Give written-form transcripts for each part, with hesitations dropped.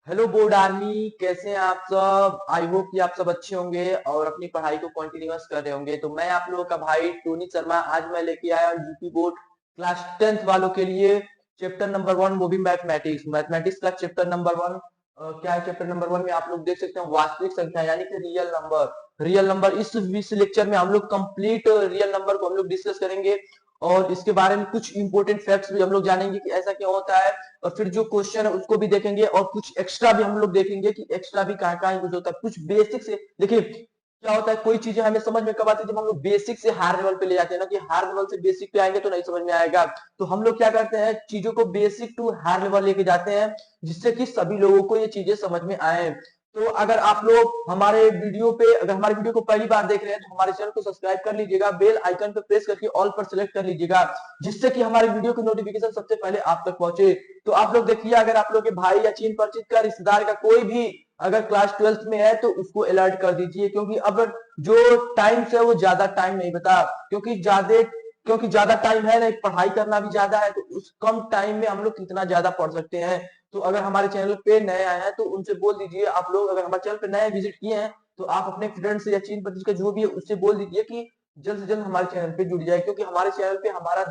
Hello board army, कैसे हैं आप सब। आई होप कि आप सब अच्छे होंगे और अपनी पढ़ाई को कंटिन्यूअस कर रहे होंगे। तो मैं आप लोगों का भाई टोनी शर्मा आज मैं लेके आया हूँ यूपी बोर्ड क्लास 10th वालों के लिए चैप्टर नंबर 1, वो भी मैथमेटिक्स। मैथमेटिक्स का चैप्टर नंबर 1 क्या है। चैप्टर नंबर 1 में आप लोग देख सकते हैं वास्तविक संख्या यानी कि रियल नंबर। रियल नंबर इस लेक्चर में हम लोग कंप्लीट रियल नंबर को हम लोग डिस्कस करेंगे और इसके बारे में कुछ इंपॉर्टेंट फैक्ट्स भी हम लोग जानेंगे कि ऐसा क्या होता है। और फिर जो क्वेश्चन है उसको भी देखेंगे और कुछ एक्स्ट्रा भी हम लोग देखेंगे कि एक्स्ट्रा भी कहाँ कहाँ यूज होता है। कुछ बेसिक से देखिए क्या होता है, कोई चीजें हमें समझ में कब आती है जब हम लोग बेसिक से हायर लेवल पे ले जाते हैं ना, कि हायर लेवल से बेसिक पे आएंगे तो नहीं समझ में आएगा। तो हम लोग क्या करते हैं, चीजों को बेसिक टू हायर लेवल लेके जाते हैं जिससे कि सभी लोगों को ये चीजें समझ में आए। तो अगर आप लोग हमारे वीडियो को पहली बार देख रहे हैं तो हमारे चैनल को सब्सक्राइब कर लीजिएगा, बेल आइकन पे प्रेस करके ऑल पर सेलेक्ट कर लीजिएगा जिससे कि हमारे वीडियो की नोटिफिकेशन सबसे पहले आप तक पहुंचे। तो आप लोग देखिए, अगर आप लोग के भाई या चीन परिचित का रिश्तेदार का कोई भी अगर क्लास 12th में है तो उसको अलर्ट कर दीजिए, क्योंकि अब जो टाइम है वो ज्यादा टाइम नहीं बता, क्योंकि ज्यादा टाइम है नहीं, पढ़ाई करना भी ज्यादा है, तो उस कम टाइम में हम लोग कितना ज्यादा पढ़ सकते हैं। तो अगर हमारे चैनल पे नए आए हैं तो उनसे बोल दीजिए, आप लोग अगर हमारे चैनल पे नए विजिट किए हैं तो आप अपने फ्रेंड से या चीन परिचित का जो भी है उससे बोल दीजिए कि जल्द से जल्द हमारे चैनल पे जुड़ जाए, क्योंकि हमारे चैनल पे हमारा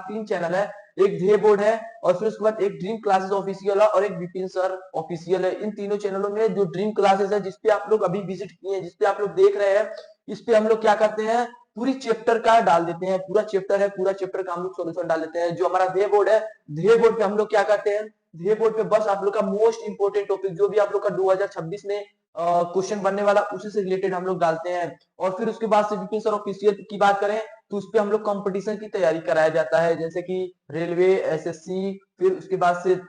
3 चैनल है। एक ध्येय बोर्ड है और फिर उसके बाद एक ड्रीम क्लासेस ऑफिशियल है और एक विपिन सर ऑफिशियल है। इन तीनों चैनलों में जो ड्रीम क्लासेस है जिसपे आप लोग अभी विजिट किए हैं, जिसपे आप लोग देख रहे हैं, इस पे हम लोग क्या करते हैं, पूरी चैप्टर का डाल देते हैं। पूरा चैप्टर है, पूरा चैप्टर का हम लोग सोल्यूशन डाल देते हैं। जो हमारा ध्येय बोर्ड है, ध्येय बोर्ड पे हम लोग क्या करते हैं, ध्येय बोर्ड पे बस आप लोग का मोस्ट इंपोर्टेंट टॉपिक जो भी आप लोग का 2026 में क्वेश्चन बनने वाला उसी से रिलेटेड हम लोग डालते हैं। और फिर उसके बाद से विपिन सर ऑफिशियल की बात करें तो उस पे हम लोग कंपटीशन की तैयारी कराया जाता है, जैसे कि रेलवे, एसएससी, फिर उसके बाद से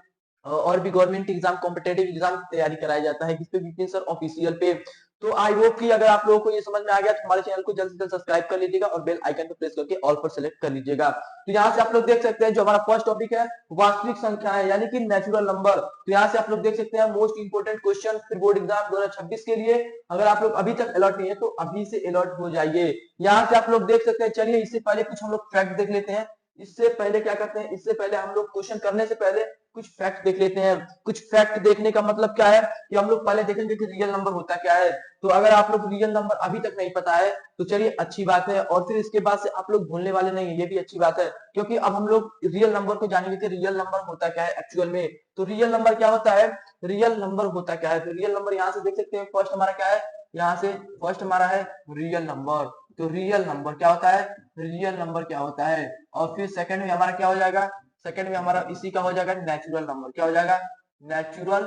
और भी गवर्नमेंट एग्जाम, कॉम्पिटेटिव एग्जाम की तैयारी कराया जाता है जिसपे विपिन सर ऑफिशियल पे। तो आई होप कि अगर आप लोगों को ये समझ में आ गया तो हमारे चैनल को जल्द से जल्द सब्सक्राइब कर लीजिएगा और बेल आइकन को प्रेस करके ऑल पर सेलेक्ट कर लीजिएगा। तो यहाँ से आप लोग देख सकते हैं जो हमारा फर्स्ट टॉपिक है वास्तविक संख्या है यानी कि नेचुरल नंबर। तो यहाँ से आप लोग देख सकते हैं मोस्ट इंपोर्टेंट क्वेश्चन फिर बोर्ड एग्जाम 2026 के लिए। अगर आप लोग अभी तक अलर्ट नहीं है तो अभी से अलर्ट हो जाइए। यहाँ से आप लोग देख सकते हैं। चलिए इससे पहले कुछ हम लोग फैक्ट देख लेते हैं। इससे पहले क्या करते हैं, इससे पहले हम लोग क्वेश्चन करने से पहले कुछ फैक्ट देख लेते हैं। कुछ फैक्ट देखने का मतलब क्या है कि हम लोग पहले देखेंगे कि रियल नंबर होता क्या है। तो अगर आप लोग रियल नंबर अभी तक नहीं पता है तो चलिए अच्छी बात है, और फिर इसके बाद से आप लोग भूलने वाले नहीं है, ये भी अच्छी बात है, क्योंकि अब हम लोग रियल नंबर को जानेंगे कि रियल नंबर होता क्या है एक्चुअल में। तो रियल नंबर क्या होता है, रियल नंबर होता क्या है। तो रियल नंबर यहाँ से देख सकते हैं, फर्स्ट हमारा क्या है, यहाँ से फर्स्ट हमारा है रियल नंबर। तो रियल नंबर क्या होता है, रियल नंबर क्या होता है। और फिर सेकंड में हमारा क्या हो जाएगा, सेकंड में हमारा इसी का हो जाएगा नेचुरल नंबर। क्या हो जाएगा, natural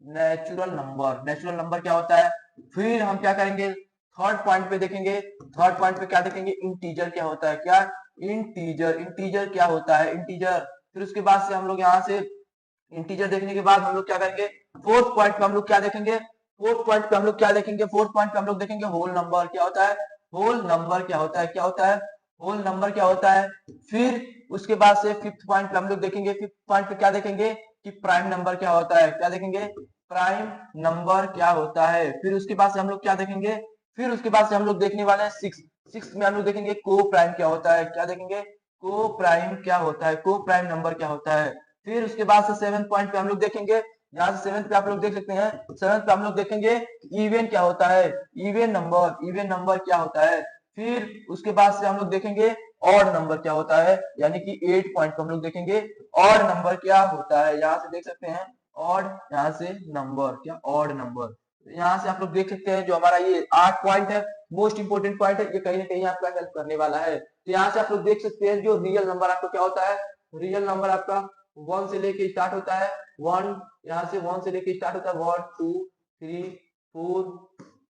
natural number. Natural number क्या होता है। फिर हम क्या करेंगे, थर्ड पॉइंट पे देखेंगे। थर्ड पॉइंट पे क्या देखेंगे, इंटीजर क्या होता है। क्या, इंटीजर, इंटीजर क्या होता है, इंटीजर। फिर उसके बाद से हम लोग यहाँ से इंटीजर देखने के बाद हम लोग क्या करेंगे, फोर्थ पॉइंट पे हम लोग क्या देखेंगे, फोर्थ पॉइंट पे हम लोग क्या देखेंगे, फोर्थ पॉइंट पे हम लोग देखेंगे होल नंबर क्या होता है, होल नंबर क्या होता है, क्या होता है, होल नंबर क्या होता है। फिर उसके बाद से फिफ्थ पॉइंट पे हम लोग देखेंगे, फिफ्थ पॉइंट पे क्या देखेंगे कि प्राइम नंबर क्या होता है। क्या देखेंगे, प्राइम नंबर क्या होता है। फिर उसके बाद से हम लोग क्या देखेंगे, फिर उसके बाद से हम लोग देखने वाले हैं सिक्स। सिक्स में हम लोग देखेंगे को प्राइम क्या होता है। क्या देखेंगे, को प्राइम क्या होता है, को प्राइम नंबर क्या होता है। फिर उसके बाद से सेवेंथ पॉइंट पे हम लोग देखेंगे, यहाँ से सेवेंथ पे आप लोग देख सकते हैं, सेवेंथ पे हम लोग देखेंगे इवन क्या होता है, इवन नंबर, इवन नंबर क्या होता है। फिर उसके बाद से हम लोग देखेंगे ऑड नंबर क्या होता है, यानी कि 8 पॉइंट पे हम लोग देखेंगे ऑड नंबर क्या होता है। यहाँ से देख सकते हैं ऑड, यहाँ से नंबर क्या, ऑड नंबर। यहाँ से आप लोग देख सकते हैं जो हमारा ये 8 पॉइंट है, मोस्ट इंपोर्टेंट पॉइंट है, ये कहीं ना कहीं आपका हेल्प करने वाला है। तो यहाँ से आप लोग देख सकते हैं जो रियल नंबर आपका क्या होता है, रियल नंबर आपका 1 से लेके स्टार्ट होता है, 1, यहाँ से 1 से लेके स्टार्ट होता है, 1 2 3 4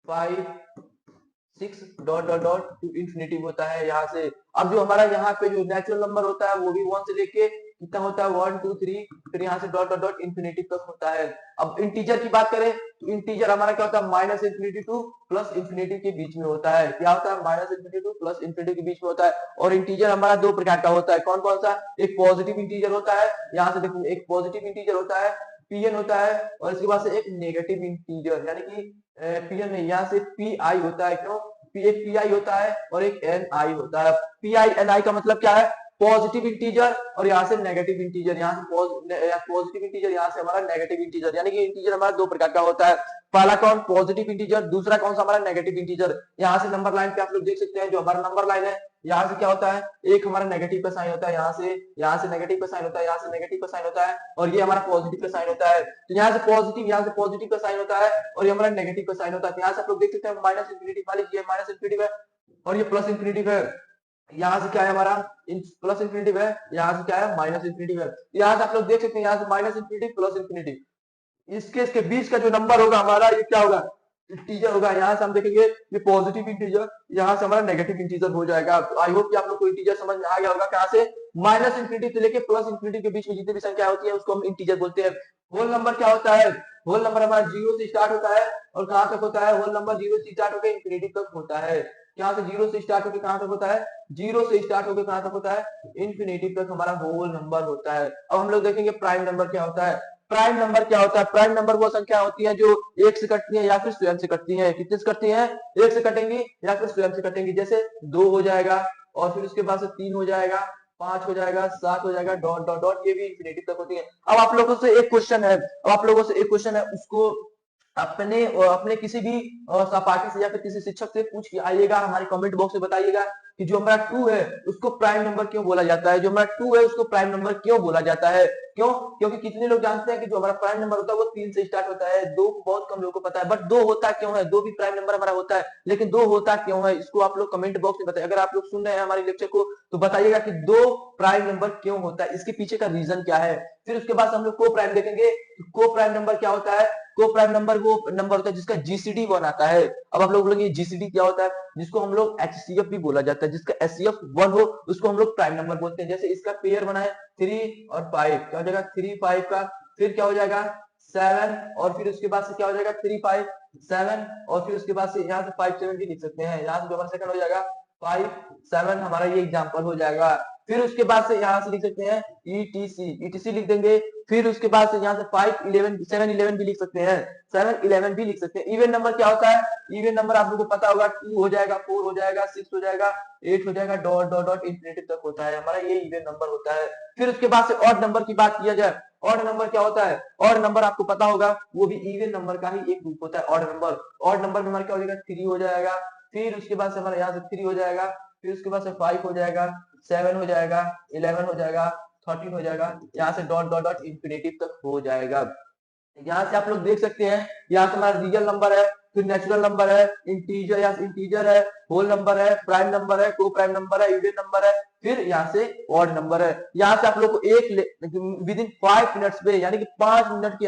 5 6 dot dot dot to infinity होता है यहाँ से। अब जो हमारा यहाँ पे जो नेचुरल नंबर होता है वो भी 1 से लेके कितना होता है, 1 2 3, फिर यहाँ से डॉट डॉट डॉट इंफिनिटी तक होता है। अब इंटीजर की बात करें तो इंटीजर हमारा क्या होता है, minus infinity two plus infinity के बीच में होता है। क्या होता है, minus infinity two plus infinity के बीच में होता है। और इंटीजर हमारा दो प्रकार का होता है, कौन कौन सा, एक पॉजिटिव इंटीजर होता है, यहाँ से देखो एक पॉजिटिव इंटीजर होता है पीएन होता है, और इसके बाद से एक नेगेटिव इंटीजर यानी कि पीएन नहीं, यहाँ से पी आई होता है। क्यों, एक पी आई होता है और एक एन आई होता है। पी आई एन आई का मतलब क्या है, पॉजिटिव इंटीजर और यहाँ से नेगेटिव इंटीजर, यहाँ से पॉजिटिव इंटीजर, यहाँ से हमारा नेगेटिव इंटीजर, यानी कि इंटीजर हमारा दो प्रकार का होता है। पहला कौन, पॉजिटिव इंटीजर, दूसरा कौन सा हमारा नेगेटिव इंटीजर। यहाँ से नंबर लाइन पे आप लोग देख सकते हैं जो हमारा नंबर लाइन है, यहाँ से क्या होता है, एक हमारा नेगेटिव का साइन होता है, यहाँ से नेगेटिव का साइन होता है, यहाँ से नेगेटिव का साइन होता है, और ये हमारा पॉजिटिव का साइन होता है। तो यहाँ से पॉजिटिव का साइन होता है और ये हमारा नेगेटिव का साइन होता है। यहाँ से आप लोग देख सकते हैं माइनस इंफिनिटी, मान लीजिए माइनस इंफिनिटी है और ये प्लस इंफिनिटी है। यहाँ से क्या है हमारा प्लस इंफिनिटी है, यहाँ से क्या है माइनस इंफिनिटी है। यहाँ से आप लोग देख सकते हैं यहाँ से माइनस इंफिनिटी प्लस इंफिनिटी, इसके बीच का जो नंबर होगा हमारा ये क्या होगा, इंटीजर होगा। यहाँ से हम देखेंगे ये पॉजिटिव इंटीजर, यहाँ से हमारा नेगेटिव इंटीजर हो जाएगा। आई होप कि आप लोग को इंटीजर समझ में आ गया होगा। कहाँ से, माइनस इंफिनिटी से लेके प्लस इंफिनिटी के बीच में जितनी भी संख्या होती है उसको हम इंटीजर बोलते हैं। होल नंबर क्या होता है, होल नंबर हमारा जीरो से स्टार्ट होता है और कहाँ तक होता है, होल नंबर जीरो से स्टार्ट होकर इंफिनिटी तक होता है। यहाँ से जीरो से स्टार्ट होकर कहाँ तक होता है, जीरो से स्टार्ट होकर कहाँ तक होता है, इंफिनिटी तक हमारा होल नंबर होता है। अब हम लोग देखेंगे प्राइम नंबर क्या होता है। प्राइम नंबर क्या होता है, प्राइम नंबर वो संख्या होती है जो एक से कटती है या फिर स्वयं से कटती है। कितने से कटती है, एक से कटेंगी या फिर स्वयं से कटेंगी। जैसे 2 हो जाएगा और फिर उसके बाद से 3 हो जाएगा, 5 हो जाएगा, 7 हो जाएगा, डॉट डॉट डॉट, ये भी इंफिनिटी तक होती है। अब आप लोगों से एक क्वेश्चन है, उसको अपने किसी भी सहपाठी से या फिर किसी शिक्षक से पूछ के आइएगा, हमारे कमेंट बॉक्स में बताइएगा कि जो हमारा 2 है उसको प्राइम नंबर क्यों बोला जाता है, जो हमारा 2 है उसको प्राइम नंबर क्यों बोला जाता है। क्यों, क्योंकि कितने लोग जानते हैं कि जो हमारा प्राइम नंबर होता है वो 3 से स्टार्ट होता है। 2 बहुत कम लोगों को पता है, बट 2 होता क्यों है, 2 भी प्राइम नंबर हमारा होता है, लेकिन 2 होता क्यों है इसको आप लोग कमेंट बॉक्स में बताइए। अगर आप लोग सुन रहे हैं हमारे लेक्चर को तो बताइएगा कि 2 प्राइम नंबर क्यों होता है, इसके पीछे का रीजन क्या है। फिर उसके बाद हम लोग को प्राइम देखेंगे। को प्राइम नंबर क्या होता है, को प्राइम नंबर वो नंबर होता है जिसका जीसीडी 1 आता है। अब आप लोग बोलेंगे जीसीडी क्या होता है, जिसको हम लोग एचसीएफ भी बोला जाता है, जिसका एचसीएफ 1 हो उसको हम लोग प्राइम नंबर बोलते हैं। जैसे इसका पेयर बना है 3 और 5, क्या हो जाएगा 3 5 का, फिर क्या हो जाएगा 7 और फिर उसके बाद से क्या हो जाएगा 3 5 7 और फिर उसके बाद से यहाँ से 5 7 भी लिख सकते हैं। यहाँ से जो हमारा सेकंड हो जाएगा 5 7, हमारा ये एग्जांपल हो जाएगा। फिर उसके बाद से यहाँ से लिख सकते हैं ईटीसी लिख देंगे। फिर उसके बाद से यहाँ से 5 11 7 11 भी लिख सकते हैं, 7 11 भी लिख सकते हैं। इवन नंबर क्या होता है, इवन नंबर आप लोगों को पता होगा 2 हो जाएगा, 4 हो जाएगा, 6 हो जाएगा, 8 हो जाएगा, डॉट डॉट डॉट इंफिनिटी तक होता है हमारा, ये इवन नंबर होता है। फिर उसके बाद से ऑड नंबर की बात किया जाए, ऑड नंबर क्या होता है, ऑड नंबर आपको पता होगा वो भी इवन नंबर का ही एक रूप होता है ऑड नंबर। ऑड नंबर में हमारा क्या हो जाएगा 3 हो जाएगा, फिर उसके बाद से हमारा यहाँ से 3 हो जाएगा, फिर उसके बाद से 5 हो जाएगा, 7 हो जाएगा, 11 हो जाएगा, 13 हो जाएगा, यहाँ से डॉट डॉट डॉट इंफिनिटी तक हो जाएगा। यहाँ से आप लोग देख सकते हैं यहाँ से हमारा रियल नंबर है, फिर नेचुरल नंबर है, इंटीजर या इंटीजर है, होल नंबर है, प्राइम नंबर है, को प्राइम नंबर है, इवन नंबर है, फिर यहाँ से ऑड नंबर है। यहाँ से आप लोग को एक विद इन 5 मिनट्स में, यानी कि 5 मिनट के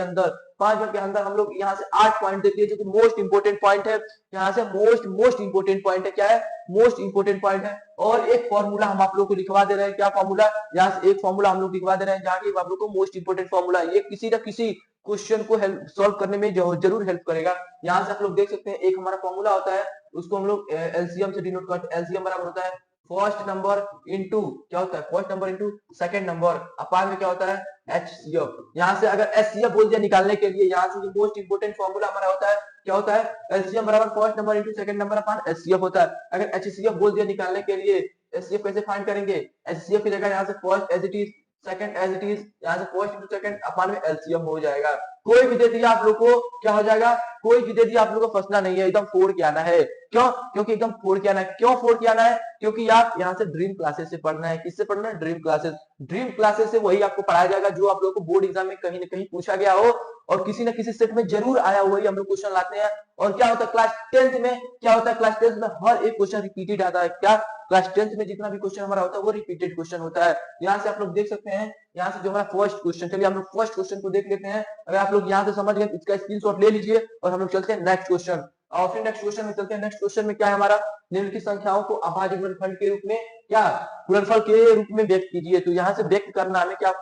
अंदर हम लोग यहाँ से 8 पॉइंट देखते हैं जो कि मोस्ट इंपोर्टेंट पॉइंट है। यहाँ से मोस्ट इंपोर्टेंट पॉइंट है, क्या है मोस्ट इंपोर्टेंट पॉइंट है। और एक फॉर्मूला हम आप लोग को लिखवा दे रहे हैं, क्या फॉर्मूला, यहाँ से एक फॉर्मूला हम लोग लिखवा दे रहे हैं जहाँ की आप लोग को मोस्ट इंपोर्टेंट फॉर्मूला है, ये किसी न किसी क्वेश्चन को सॉल्व करने में जरूर हेल्प करेगा। यहाँ से आप लोग देख सकते हैं एक हमारा फॉर्मूला होता है, उसको हम लोग एलसीएम से डिनोट करते हैं। एलसीएम बराबर होता है फर्स्ट नंबर इनटू क्या होता है, first number into second number upon में क्या होता है एचसीएफ। यहाँ से अगर एचसीएफ बोल दिया निकालने के लिए, यहाँ से मोस्ट इंपोर्टेंट फॉर्मूला हमारा होता है, क्या होता है एलसीएम बराबर first number into second number upon HCF होता है। अगर एचसीएफ बोल दिया निकालने के लिए, एचसीएफ कैसे फाइंड करेंगे, एचसीएफ की जगह यहाँ से first as it is, second as it is, यहाँ से फर्स्ट इनटू सेकंड अपान में एलसीएम हो जाएगा। कोई भी दे दिया आप लोग को क्या हो जाएगा, कोई भी दे दिया आप लोग को फंसना नहीं है, एकदम फोड़ के आना है। क्यों, क्योंकि एकदम फोड़ के आना है। क्यों फोड़ के आना है, क्योंकि आप यहाँ से ड्रीम क्लासेस से पढ़ना है। किससे पढ़ना है, ड्रीम क्लासेस। ड्रीम क्लासेस से वही आपको पढ़ाया जाएगा जो आप लोग को बोर्ड एग्जाम में कहीं ना कहीं पूछा गया हो और किसी न किसी सेट में जरूर आया, वही हम लोग क्वेश्चन लाते हैं। और क्या होता है क्लास 10th में, क्या होता है क्लास 10th में हर एक क्वेश्चन रिपीटेड आता है। क्या, क्लास 10th में जितना भी क्वेश्चन हमारा होता है वो रिपीटेड क्वेश्चन होता है। यहाँ से आप लोग देख सकते हैं, यहाँ से जो हमारा फर्स्ट क्वेश्चन, चलिए हम लोग फर्स्ट क्वेश्चन को देख लेते हैं। अगर आप लोग यहाँ से समझ गए इसका स्क्रीनशॉट ले लीजिए और हम लोग चलते हैं नेक्स्ट क्वेश्चन। और फिर नेक्स्ट क्वेश्चन में चलते हैं। नेक्स्ट क्वेश्चन में क्या है हमारा, निम्नलिखित संख्याओं को अभाज्य गुणनफल के रूप में, क्या गुणनफल के रूप में व्यक्त कीजिए। तो यहाँ से व्यक्त करना हमें क्या,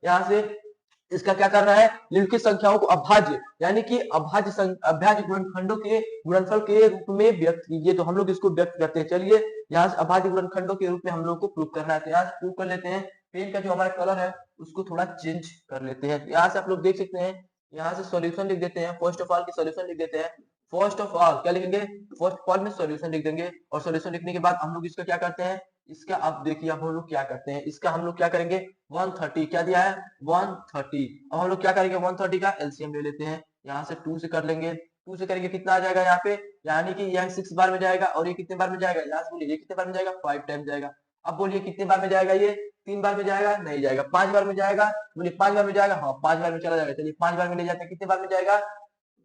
यहाँ से इसका क्या करना है, निम्नलिखित संख्याओं को अभाज्य यानी कि अभाज्य गुणनखंडों के गुणनफल के रूप में व्यक्त कीजिए। तो हम लोग इसको व्यक्त करते हैं। चलिए यहाँ से अभाज्य गुणनखंडों के रूप में हम लोग को प्रूव करना है। तो यहाँ से प्रूव कर लेते हैं। पेन का जो हमारा कलर है उसको थोड़ा चेंज कर लेते हैं। यहाँ से आप लोग देख सकते हैं, यहाँ से सॉल्यूशन लिख देते हैं। फर्स्ट ऑफ ऑल की सॉल्यूशन लिख देते हैं। फर्स्ट ऑफ ऑल क्या लिखेंगे, फर्स्ट ऑफ ऑल में सॉल्यूशन लिख देंगे और सॉल्यूशन लिखने के बाद हम लोग इसका क्या करते हैं, इसका अब देखिए अब हम लोग क्या करते हैं, इसका हम लोग क्या करेंगे 130 क्या दिया है 130। अब हम लोग क्या करेंगे 130 का एलसीएम ले लेते हैं, यहाँ से 2 से कर लेंगे, 2 से करेंगे कितना आ जाएगा यहाँ पे, यानी कि यह 6 बार में जाएगा और ये कितने बार में जाएगा, यहाँ से बोलिए ये कितने बार में जाएगा 5 टाइम जाएगा। अब बोलिए कितने बार में जाएगा, ये 3 बार में जाएगा, नहीं जाएगा। 5 बार में जाएगा, बोलिए 5 बार में जाएगा, हाँ 5 बार में चला जाएगा। चलिए 5 बार में ले जाते हैं, कितने बार में जाएगा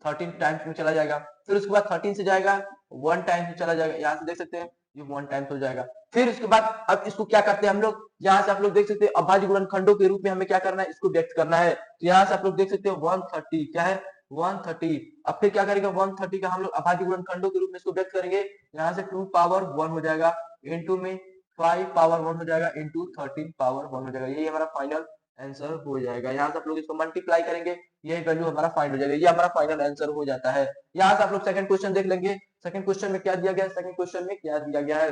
13 टाइम्स में चला जाएगा। फिर उसके बाद 13 से जाएगा 1 टाइम में चला जाएगा, यहाँ से देख सकते हैं ये 1 टाइम हो जाएगा। फिर उसके बाद अब इसको क्या करते हैं हम लोग, यहाँ से आप लोग देख सकते हैं अभाज्य गुणनखंडों के रूप में हमें क्या करना है, इसको व्यक्त करना है। तो यहाँ से आप लोग देख सकते हैं 130 क्या है 130। अब फिर क्या करेंगे 130 का हम लोग अभाज्य गुणनखंडों के रूप में इसको व्यक्त करेंगे, यहाँ से 2 पावर 1 हो जाएगा, इंटू में 5 पावर 1 हो जाएगा, इंटू 13 पावर 1 हो जाएगा। यही हमारा फाइनल आंसर हो जाएगा। यहाँ से आप लोग इसको मल्टीप्लाई करेंगे, यही वैल्यू हमारा फाइनल हो जाएगा, ये हमारा फाइनल आंसर हो जाता है। यहाँ से आप लोग सेकंड क्वेश्चन देख लेंगे, सेकंड क्वेश्चन में क्या दिया गया है, सेकंड क्वेश्चन में क्या दिया गया है,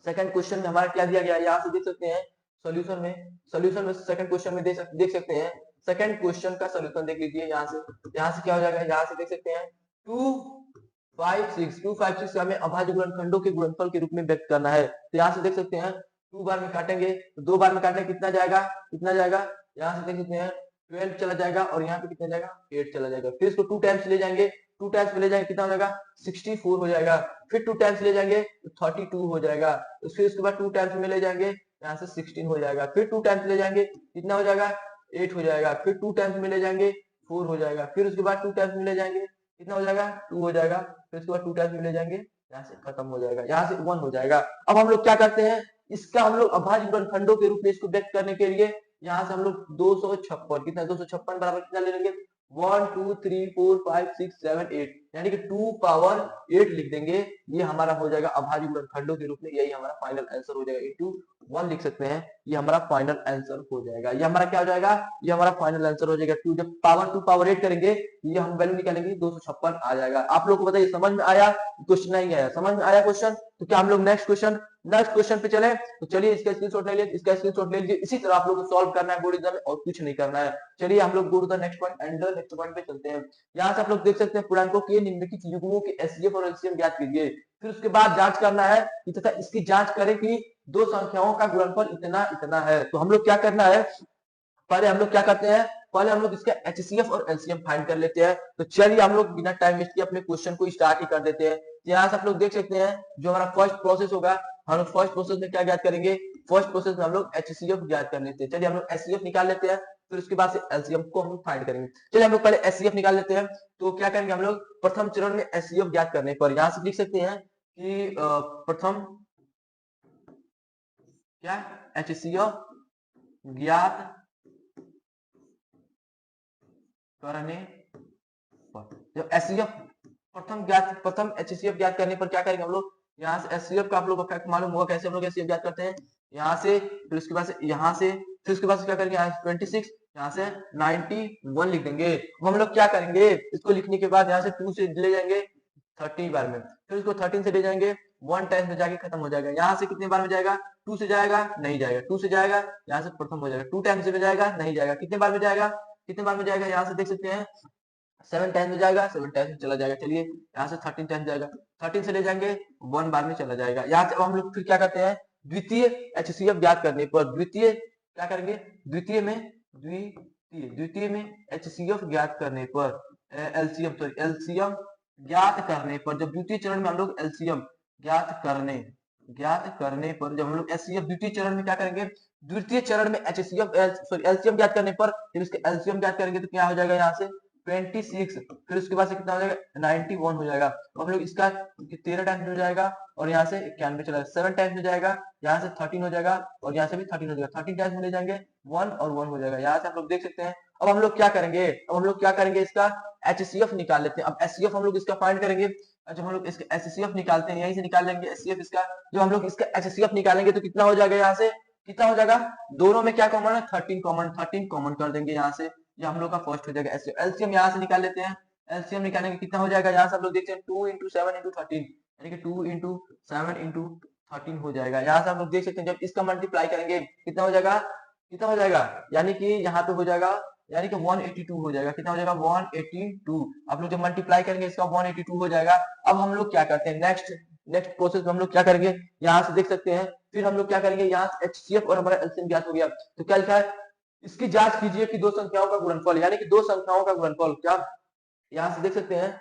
सेकंड क्वेश्चन में हमारा क्या दिया गया है, यहाँ से देख सकते हैं सॉल्यूशन में सेकंड क्वेश्चन में देख सकते हैं, सेकंड क्वेश्चन का सॉल्यूशन देख लीजिए। यहाँ से क्या हो जाएगा, यहाँ से देख सकते हैं 256 हमें अभाज्य गुणनखंडों के गुणनफल के रूप में व्यक्त करना है। तो यहाँ से देख सकते हैं 2 बार में काटेंगे तो 2 बार में काटने कितना जाएगा, यहाँ से देख सकते हैं 12 चला जाएगा और यहाँ पे कितना जाएगा 8 चला जाएगा। फिर इसको 2 टाइम्स ले जाएंगे, 2 टाइम्स ले जाएंगे कितना हो जाएगा 64 हो जाएगा। फिर 2 टाइम्स ले जाएंगे तो 32 हो जाएगा। फिर उसके बाद 2 टाइम्स में ले जाएंगे यहाँ से 16 हो जाएगा। फिर 2 टाइम्स ले जाएंगे कितना हो जाएगा 8 हो जाएगा। फिर 2 टाइम्स में ले जाएंगे 4 हो जाएगा। फिर उसके बाद 2 टाइम्स में ले जाएंगे कितना हो जाएगा 2 हो जाएगा। फिर उसके बाद 2 टाइम्स में ले जाएंगे, यहाँ से खत्म हो जाएगा, यहाँ से 1 हो जाएगा। अब हम लोग क्या करते हैं, इसका हम लोग अभाज्य गुणनखंडों के रूप में इसको व्यक्त करने के लिए यहाँ से हम लोग 256 कितना 256 बराबर कितना ले लेंगे 1 2 3 4 5 6 7 8 यानी कि 2 पावर 8 लिख देंगे। ये हमारा हो जाएगा अभाज्य गुणनखंडों के रूप में, यही हमारा फाइनल आंसर हो जाएगा। इंटू 1 लिख सकते हैं, ये हमारा फाइनल आंसर हो जाएगा। ये हमारा क्या हो जाएगा, ये हमारा फाइनल आंसर हो जाएगा। 2 जब पावर 2 पावर 8 करेंगे ये हम वैल्यू निकालेंगे 256 आ जाएगा। आप लोग को बताइए समझ में आया, क्वेश्चन नहीं आया, समझ में आया क्वेश्चन, तो क्या हम लोग नेक्स्ट क्वेश्चन पे चले। तो चलिए इसका स्क्रीनशॉट ले लीजिए, इसका स्क्रीनशॉट ले लीजिए। इसी तरह आप लोग को सॉल्व करना है बोर्ड एग्जाम में और कुछ नहीं करना है। चलिए हम लोग go to the next point and next point पे चलते हैं। यहाँ से आप लोग देख सकते हैं पूर्णांकों के निम्नलिखित युग्मों के एचसीएफ और एलसीएम ज्ञात कीजिए। फिर उसके बाद जांच करना है कि तथा इसकी जांच करें कि दो संख्याओं का गुणनफल इतना इतना है। तो हम लोग क्या करना है, पहले हम लोग क्या करते हैं, पहले हम लोग इसका एचसीएफ और एलसीएम फाइंड कर लेते हैं। तो चलिए हम लोग बिना टाइम वेस्ट किए अपने क्वेश्चन को स्टार्ट ही कर देते हैं। यहाँ से आप लोग देख सकते हैं जो हमारा फर्स्ट प्रोसेस होगा, हम लोग फर्स्ट प्रोसेस में क्या ज्ञात करेंगे, फर्स्ट प्रोसेस में हम लोग एचसीएफ ज्ञात कर लेते हैं। चलिए हम लोग एचसीएफ निकाल लेते हैं, फिर उसके बाद से एलसीएम को हम फाइंड करेंगे। चलिए हम लोग पहले एचसीएफ निकाल लेते हैं। तो क्या करेंगे हम लोग, प्रथम चरण में एचसीएफ ज्ञात करने पर यहाँ से लिख सकते हैं कि प्रथम क्या एचसीएफ ज्ञात करने पर, जब एचसीएफ प्रथम एचसीएफ ज्ञात करने पर क्या करेंगे हम लोग, यहाँ से एचसीएफ का आप लोगों को मालूम होगा कैसे हम लोग एचसीएफ ज्ञात करते हैं। यहाँ से फिर उसके बाद से यहाँ से फिर उसके बाद से क्या करेंगे, यहाँ 26 यहाँ से 91 लिख देंगे। हम लोग क्या करेंगे, इसको लिखने के बाद यहाँ से 2 से ले जाएंगे 30 बार में, फिर उसको 13 से ले जाएंगे 1 टाइम में जाके खत्म हो जाएगा। यहाँ से कितने बार में जाएगा, 2 से जाएगा नहीं जाएगा, 2 से जाएगा यहाँ से प्रथम हो जाएगा, 2 टाइम से जाएगा नहीं जाएगा, कितने बार में जाएगा यहाँ से देख सकते हैं 7 टाइम में जाएगा, 7 टाइम में चला जाएगा। चलिए यहाँ से 13 टाइम जाएगा, 13 से ले जाएंगे 1 बार में चला जाएगा। यहाँ से हम लोग फिर क्या करते हैं, द्वितीय एचसीएफ ज्ञात करने पर द्वितीय क्या करेंगे, द्वितीय में एचसीएफ ज्ञात करने पर एलसीएम ज्ञात करने पर, जब द्वितीय चरण में हम लोग एलसीएम ज्ञात करने पर जब हम लोग एचसीएफ द्वितीय चरण में क्या करेंगे, द्वितीय चरण में एलसीएम ज्ञात करने पर जब इसके एलसीएम ज्ञात करेंगे तो क्या हो जाएगा, यहाँ से 26 फिर उसके बाद से कितना हो जाएगा 91 हो जाएगा। हम लोग इसका 13 टाइम्स हो जाएगा और यहाँ से 91 चला जाएगा, 7 टाइम्स हो जाएगा, यहाँ से 13 हो जाएगा और यहाँ से भी 13 हो जाएगा, 13 टाइम्स में ले जाएंगे 1 और 1 हो जाएगा। यहाँ से आप लोग देख सकते हैं। अब हम लोग क्या करेंगे, इसका एचसीएफ निकाल लेते हैं। अब एचसीएफ हम लोग इसका फाइंड करेंगे, जब हम लोग इसका एचसीएफ निकालते हैं यहीं से निकाल लेंगे एचसीएफ इसका। जब हम लोग इसका एचसीएफ निकालेंगे तो कितना हो जाएगा, यहाँ से कितना हो जाएगा, दोनों में क्या कॉमन है 13 कॉमन कर देंगे यहाँ से, ये हम लोग का फर्स्ट हो जाएगा। एलसीएम यहाँ से निकाल लेते हैं, एलसीएम निकालने के कितना हो जाएगा, यहाँ से आप लोग देखते हैं 2 × 7 × 13 यानी कि 2 × 7 × 13 हो जाएगा। यहाँ से आप लोग देख सकते हैं जब इसका मल्टीप्लाई करेंगे कितना हो जाएगा, यानी कि यहाँ पे हो जाएगा यानी कि 182 हो जाएगा। कितना हो जाएगा 182। आप लोग जब मल्टीप्लाई करेंगे इसका 182 हो जाएगा। अब हम लोग क्या करते हैं, नेक्स्ट प्रोसेस में हम लोग क्या करेंगे, यहाँ से देख सकते हैं, फिर हम लोग क्या करेंगे, यहाँ से HCF और हमारा एलसीएम ज्ञात हो गया, तो क्या लिखा है, इसकी जांच कीजिए कि दो संख्याओं का गुणनफल, यानी कि दो संख्याओं का गुणनफल, क्या यहाँ से देख सकते हैं।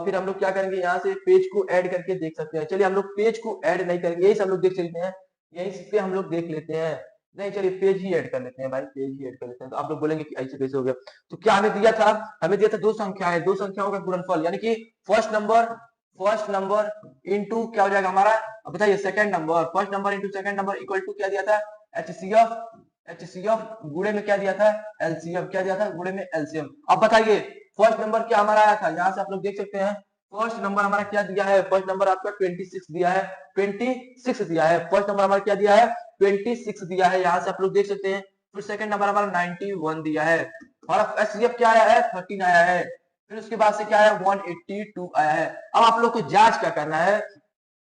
फिर हम लोग क्या करेंगे, यहाँ से पेज को ऐड करके देख सकते हैं। चलिए हम लोग पेज को ऐड नहीं करेंगे, यही से हम लोग देख लेते हैं, यही पे हम लोग देख लेते हैं। नहीं चलिए पेज ही ऐड कर लेते हैं भाई, पेज ही ऐड कर लेते हैं। तो आप लोग बोलेंगे कि ऐसे कैसे हो गया, तो क्या हमें दिया था, हमें दिया था दो संख्याएं, दो संख्याओं का गुणनफल, यानी कि फर्स्ट नंबर इंटू क्या हो जाएगा हमारा, अब बताइए second number, first number into second number equal to क्या दिया था, HCF गुणे में क्या दिया था, LCM, क्या दिया था गुणे में LCM। अब बताइए फर्स्ट नंबर क्या हमारा आया था, यहाँ से आप लोग देख सकते हैं, फर्स्ट नंबर हमारा क्या दिया है, फर्स्ट नंबर आपका 26 दिया है, 26 दिया है, फर्स्ट नंबर हमारा क्या दिया है, 26 दिया है, यहाँ से आप लोग देख सकते हैं। फिर सेकंड नंबर हमारा 91 दिया है, और HCF क्या आया है, 13 आया है, फिर उसके बाद से क्या आया, 182 आया है। अब आप लोग को जांच क्या करना है,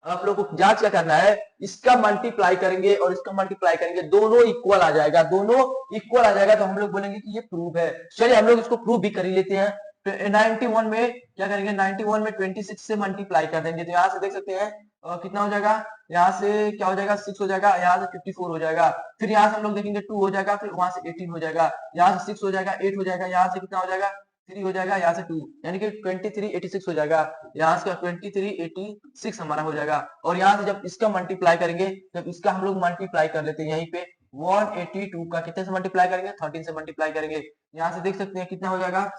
आप लोग को जांच क्या करना है, इसका मल्टीप्लाई करेंगे और इसका मल्टीप्लाई करेंगे, दोनों इक्वल आ जाएगा, दोनों इक्वल आ जाएगा, तो हम लोग बोलेंगे कि ये प्रूफ है। चलिए हम लोग इसको प्रूफ भी कर ही लेते हैं। तो 91 में क्या करेंगे, 91 में 26 से मल्टीप्लाई कर देंगे, तो यहाँ से देख सकते हैं कितना हो जाएगा, यहाँ से क्या हो जाएगा, 6 हो जाएगा, यहाँ से 54 हो जाएगा, फिर यहाँ से हम लोग देखेंगे 2 हो जाएगा, फिर वहां से 18 हो जाएगा, यहाँ से 6 हो जाएगा, 8 हो जाएगा, यहाँ से कितना हो जाएगा, 3 हो जाएगा, यहाँ से 2, यानी कि 2386 हो जाएगा, यहाँ से 2386 हमारा हो जाएगा। और यहाँ से जब इसका मल्टीप्लाई करेंगे, जब इसका हम लोग मल्टीप्लाई कर लेते हैं, यहीं पे 182 का कितने से मल्टीप्लाई करेंगे, 13 से मल्टीप्लाई करेंगे, यहाँ से देख सकते हैं कितना हो जाएगा,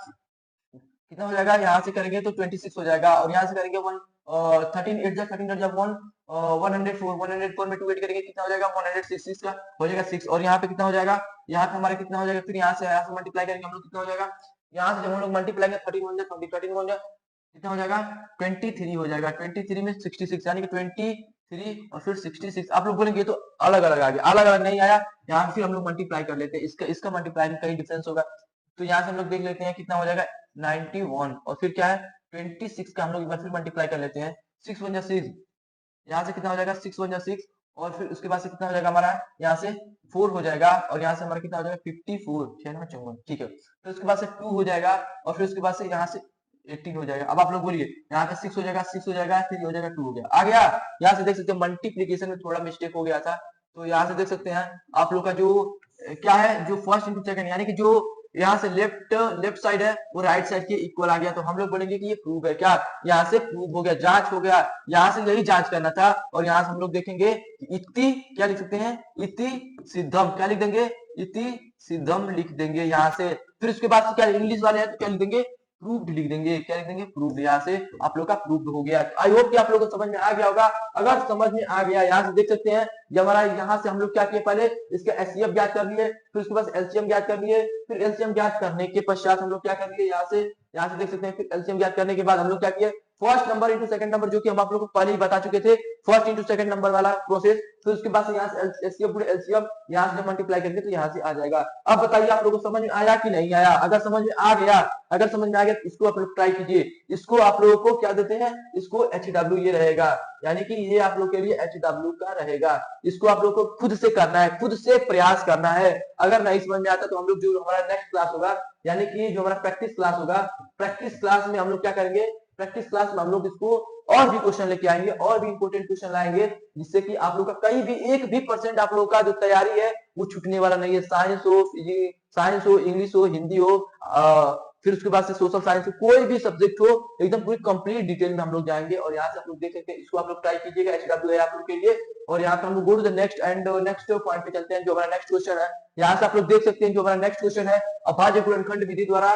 कितना हो जाएगा, यहाँ से करेंगे तो 26 हो जाएगा, और यहाँ से करेंगे 13 8 जा 13 8 जा 1 104 में 2 ऐड करेंगे, कितना हो जाएगा, 166 का हो जाएगा 6, और यहाँ पे कितना हो जाएगा, यहाँ पे हमारा कितना हो जाएगा, फिर यहाँ से मल्टीप्लाई करेंगे हम लोग, कितना हो जाएगा, यहाँ से जब हम लोग मल्टीप्लाई करेंगे 13 1 जा 20 13 1 जा कितना हो जाएगा, 23 हो जाएगा, 23 में 66, यानी कि 23 और फिर 66। आप लोग बोलेंगे तो अलग अलग आ गया, अलग अलग नहीं आया, यहाँ फिर हम लोग मल्टीप्लाई कर लेते हैं, इसका मल्टीप्लाई में कहीं डिफरेंस होगा, तो यहाँ से हम लोग देख लेते हैं कितना हो जाएगा, 91, और फिर क्या है 26 का हम लोग एक बार फिर मल्टीप्लाई कर लेते हैं, 6 1 जा 6, यहाँ से कितना हो जाएगा, 6 1 जा 6, और फिर उसके बाद से कितना हो जाएगा हमारा, यहाँ से 4 हो जाएगा, और यहाँ से हमारा कितना हो जाएगा, 54 54, ठीक है, फिर उसके बाद से 2 हो जाएगा, और फिर उसके बाद से यहाँ से 18 हो जाएगा। अब आप लोग बोलिए, यहाँ पे 6 हो जाएगा, 6 हो जाएगा, फिर हो जाएगा 2 हो गया, आ गया। यहाँ से देख सकते हैं मल्टीप्लीकेशन में थोड़ा मिस्टेक हो गया था, तो यहाँ से देख सकते हैं आप लोग का जो क्या है, जो फर्स्ट इंटू सेकंड, यानी कि जो यहाँ से लेफ्ट साइड है वो राइट साइड के इक्वल आ गया, तो हम लोग बोलेंगे कि ये प्रूफ है, क्या यहाँ से प्रूफ हो गया, जांच हो गया, यहाँ से यही जांच करना था। और यहाँ से हम लोग देखेंगे इति क्या लिख सकते हैं, इति सिद्धम, क्या लिख देंगे, इति सिद्धम लिख देंगे यहाँ से। फिर उसके बाद क्या इंग्लिश वाले हैं तो क्या लिख देंगे, प्रूव्ड लिख देंगे, क्या लिख देंगे, प्रूव्ड। यहाँ से आप लोग का प्रूव्ड हो गया। आई होप कि आप लोगों को समझ में आ गया होगा। अगर समझ में आ गया, यहाँ से देख सकते हैं जब हमारा यहाँ से हम लोग क्या किए, पहले इसका एचसीएफ ज्ञात कर लिए, फिर उसके बाद एलसीएम ज्ञात कर लिए, फिर एलसीएम ज्ञात करने के पश्चात हम लोग क्या कर लिए, यहाँ से देख सकते हैं, फिर एलसीएम ज्ञात करने के बाद हम लोग क्या किए, first number into second number, जो कि हम आप लोग को पहले ही बता चुके थे, फर्स्ट इंटू सेकंड नंबर वाला प्रोसेस। फिर उसके बाद से यहाँ से एचसीएफ पूरे एलसीएम यहाँ से मल्टीप्लाई करके तो यहाँ से आ जाएगा। अब बताइए आप लोगों को समझ में आया कि नहीं आया? अगर समझ में आ गया, अगर समझ में आ गया तो इसको आप लोग ट्राई कीजिए। इसको आप लोगों को क्या देते हैं, इसको HW ये रहेगा, यानी कि ये आप लोग के लिए HW का रहेगा। इसको आप लोग को खुद से करना है, खुद से प्रयास करना है। अगर नहीं समझ में आता तो हम लोग जो हमारा नेक्स्ट क्लास होगा, यानी कि जो हमारा प्रैक्टिस क्लास होगा, प्रैक्टिस क्लास में हम लोग क्या करेंगे, प्रैक्टिस क्लास में हम लोग इसको और भी क्वेश्चन लेके आएंगे, और भी इंपोर्टेंट क्वेश्चन लाएंगे, जिससे कि आप लोग का कहीं भी 1% आप लोग का जो तैयारी है वो छूटने वाला नहीं है। साइंस हो, इंग्लिश हो, हिंदी हो, फिर उसके बाद से सोशल साइंस हो, कोई भी सब्जेक्ट हो, एकदम पूरी कंप्लीट डिटेल में हम लोग जाएंगे। और यहाँ से आप लोग देख सकते हैं, इसको आप लोग ट्राई कीजिएगा, HW है आप लोग के लिए। और यहाँ पे हम लोग go to the next point पे चलते हैं, जो हमारा नेक्स्ट क्वेश्चन है। यहाँ से आप लोग देख सकते हैं जो हमारा नेक्स्ट क्वेश्चन है, अभाज्य गुणनखंड विधि द्वारा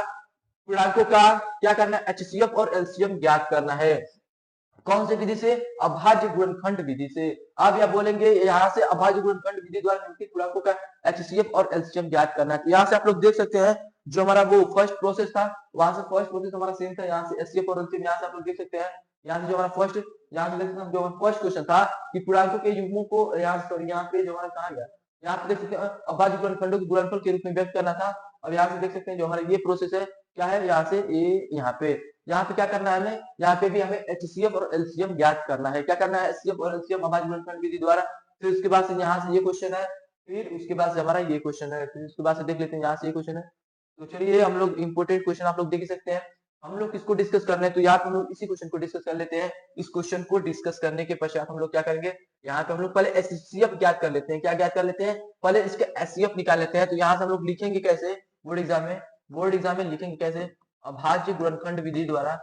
पूर्णांकों का क्या करना है, HCF और LCM ज्ञात करना है। कौन सी विधि से? अभाज्य गुणनखंड विधि से। अब यह बोलेंगे यहाँ से अभाज्य गुणनखंड विधि द्वारा निम्नलिखित पूर्णांकों का HCF और LCM ज्ञात करना है। तो यहाँ से आप लोग देख सकते हैं जो हमारा वो फर्स्ट प्रोसेस था, वहां से फर्स्ट प्रोसेस हमारा सेम था, यहाँ से HCF और LCM यहाँ से आप लोग देख सकते हैं। यहाँ से जो हमारा फर्स्ट, यहाँ से देख सकते हैं जो फर्स्ट क्वेश्चन था कि पूर्णांकों के युग्मों को, यहाँ पे जो हमारा कहा गया, यहाँ पे देख सकते हैं अभाज्य गुणनखंडों के गुणनफल के रूप में व्यक्त करना था। अब यहाँ से देख सकते हैं जो हमारा ये प्रोसेस है, क्या है, यहाँ से यहाँ पे क्या करना है हमें, यहाँ पे भी हमें HCF और LCM ज्ञात करना है। क्या करना है, HCF और LCM अभाज्य गुणनखंड विधि द्वारा। फिर उसके बाद से यहाँ से ये क्वेश्चन है, फिर उसके बाद से हमारा ये क्वेश्चन है, फिर उसके बाद से देख लेते हैं यहाँ से ये क्वेश्चन है। तो चलिए हम लोग इंपोर्टेंट क्वेश्चन आप लोग देख सकते हैं। हम लोग किसको डिस्कस कर रहे हैं, तो यहाँ पे हम लोग इसी क्वेश्चन को डिस्कस कर लेते हैं। इस क्वेश्चन को डिस्कस करने के पश्चात हम लोग क्या करेंगे, यहाँ पे हम लोग पहले एचसीएफ ज्ञात कर लेते हैं। क्या ज्ञात कर लेते हैं, पहले इसके एचसीएफ निकाल लेते हैं। तो यहाँ से हम लोग लिखेंगे कैसे बोर्ड एग्जाम में, बोर्ड एग्जाम में लिखेंगे कैसे, अभाज्य गुणनखंड विधि द्वारा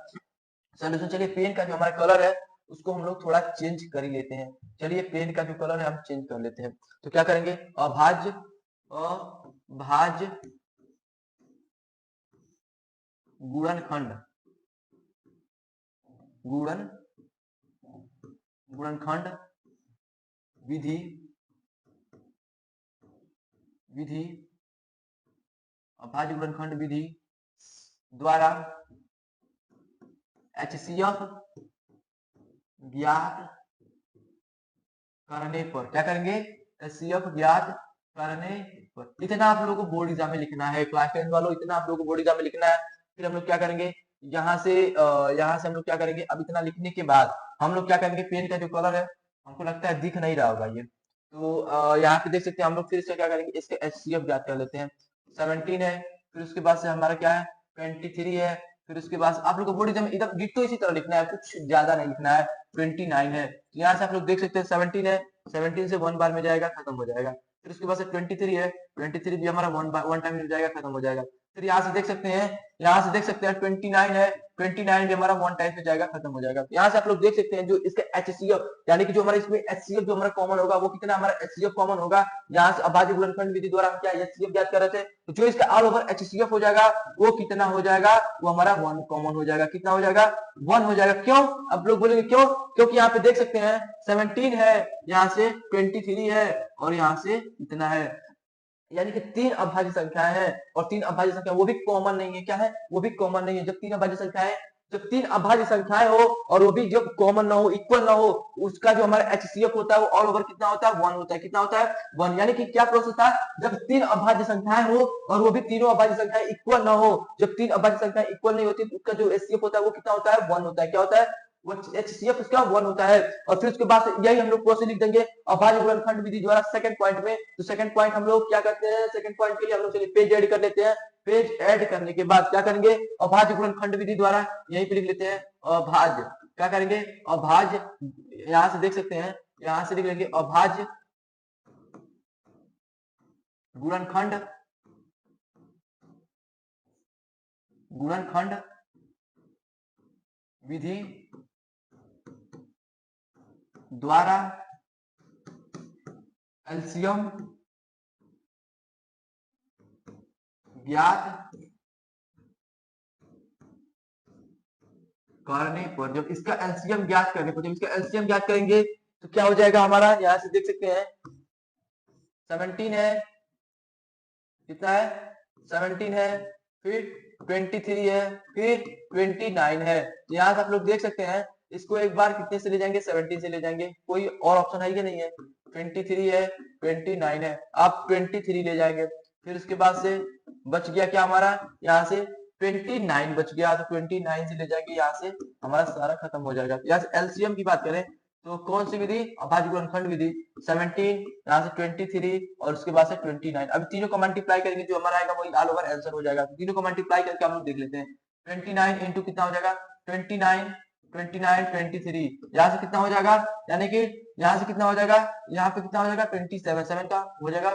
सोल्यूशन। चलिए पेन का जो हमारा कलर है उसको हम लोग थोड़ा चेंज कर ही लेते हैं। चलिए पेन का जो कलर है हम चेंज कर लेते हैं। तो क्या करेंगे, अभाज्य गुणनखंड गुणनखंड विधि अभाज्य गुणनखंड विधि द्वारा एचसीएफ ज्ञात करने पर, क्या करेंगे, एचसीएफ ज्ञात करने पर। इतना आप लोगों को बोर्ड एग्जाम में लिखना है क्लास 10 वालों, इतना आप लोगों को बोर्ड एग्जाम में लिखना है। फिर हम लोग क्या करेंगे, यहाँ से हम लोग क्या करेंगे, अब इतना लिखने के बाद हम लोग क्या करेंगे, पेन का जो कलर है हमको लगता है दिख नहीं रहा होगा ये, तो यहाँ पे देख सकते हैं हम लोग। फिर से क्या करेंगे, इसके एचसीएफ ज्ञात कर लेते हैं। 17 है, फिर उसके बाद से हमारा क्या है 23 है, फिर उसके बाद आप लोग को बोर्ड एग्जाम में इधर डिट्टो इसी तरह लिखना है, कुछ ज्यादा नहीं लिखना है। 29 है, तो यहाँ से आप लोग देख सकते हैं 17 है, 17 से 1 बार में जाएगा, खत्म हो जाएगा। फिर उसके बाद से 23 है, 23 भी हमारा 1 टाइम में जाएगा, खत्म हो जाएगा। फिर यहाँ से देख सकते हैं, 29 है, 29 भी हमारा 1 टाइम में जाएगा, खत्म हो जाएगा। यहाँ से आप लोग देख सकते हैं जो इसका एचसीएफ यानी कि जो हमारा इसमें एचसीएफ जो हमारा कॉमन होगा वो कितना हमारा एचसीएफ कॉमन होगा। यहाँ से अभाज्य गुणनखंड विधि द्वारा हम क्या एचसीएफ ज्ञात कर रहे थे, तो जो इसका ऑल ओवर एचसीएफ हो जाएगा वो कितना हो जाएगा, वो हमारा 1 कॉमन हो जाएगा। कितना हो जाएगा, 1 हो जाएगा। क्यों, अब लोग बोलेंगे क्यों, क्योंकि यहाँ पे देख सकते हैं 17 है, यहाँ से 23 है और यहाँ से इतना है, यानी कि 3 अभाज्य संख्याएं हैं और 3 अभाज्य संख्या वो भी कॉमन नहीं है। क्या है, वो भी कॉमन नहीं है। जब 3 अभाज्य संख्याएं, जब 3 अभाज्य संख्याएं हो और वो भी जब कॉमन ना हो, इक्वल ना हो, उसका जो हमारा एचसीएफ होता है वो ऑल ओवर कितना होता है, 1 होता है। कितना होता है, 1। यानी कि क्या प्रोसेस था, जब 3 अभाज्य संख्याएं हो और वो भी तीनों अभाज्य संख्याएं इक्वल ना हो, जब 3 अभाज्य संख्याएं इक्वल नहीं होती तो उसका जो एचसीएफ होता है वो कितना होता है, 1 होता है। क्या होता है, वो एचसीएफ उसका 1 होता है। और फिर उसके बाद यही हम लोग प्रोसेस लिख देंगे अभाज्य गुणनखंड विधि द्वारा सेकंड पॉइंट में। तो सेकंड पॉइंट हम लोग क्या करते हैं, सेकंड पॉइंट के लिए हम लोग चलिए पेज ऐड कर लेते हैं। पेज ऐड करने के बाद क्या करेंगे, अभाज्य गुणनखंड विधि द्वारा यहीं पे लिख लेते हैं अभाज्य, क्या करेंगे, अभाज्य, यहां से देख सकते हैं, यहां से लिख लेंगे अभाज्य गुणनखंड विधि द्वारा एलसीएम ज्ञात करने पर, जब इसका एलसीएम ज्ञात करने पर, जब इसका एलसीएम ज्ञात करेंगे तो क्या हो जाएगा हमारा, यहां से देख सकते हैं 17 है, कितना है 17 है, फिर 23 है, फिर 29 है। तो यहाँ से आप लोग देख सकते हैं इसको एक बार कितने से ले जाएंगे, 17 से ले जाएंगे। कोई और ऑप्शन है कि नहीं है, 23 है, 29 है, आप 23 ले जाएंगे। फिर उसके बाद से बच गया क्या हमारा, यहाँ से 29 बच गया, तो 29 से ले जाएंगे, यहाँ से हमारा सारा खत्म हो जाएगा। यहाँ से एलसीएम की बात करें तो कौन सी विधि, अभाज्य गुणनखंड विधि, 17 यहाँ से 23 और उसके बाद से 29। अब तीनों को मल्टीप्लाई करेंगे जो हमारा आएगा वही ऑल ओवर आंसर हो जाएगा। तीनों को मल्टीप्लाई करके हम लोग देख लेते हैं। 29 इंटू कितना हो जाएगा, 29 23, यहाँ से कितना हो जाएगा, यानी कि यहाँ से कितना हो जाएगा, यहाँ पे कितना हो जाएगा 27, 7 का हो जाएगा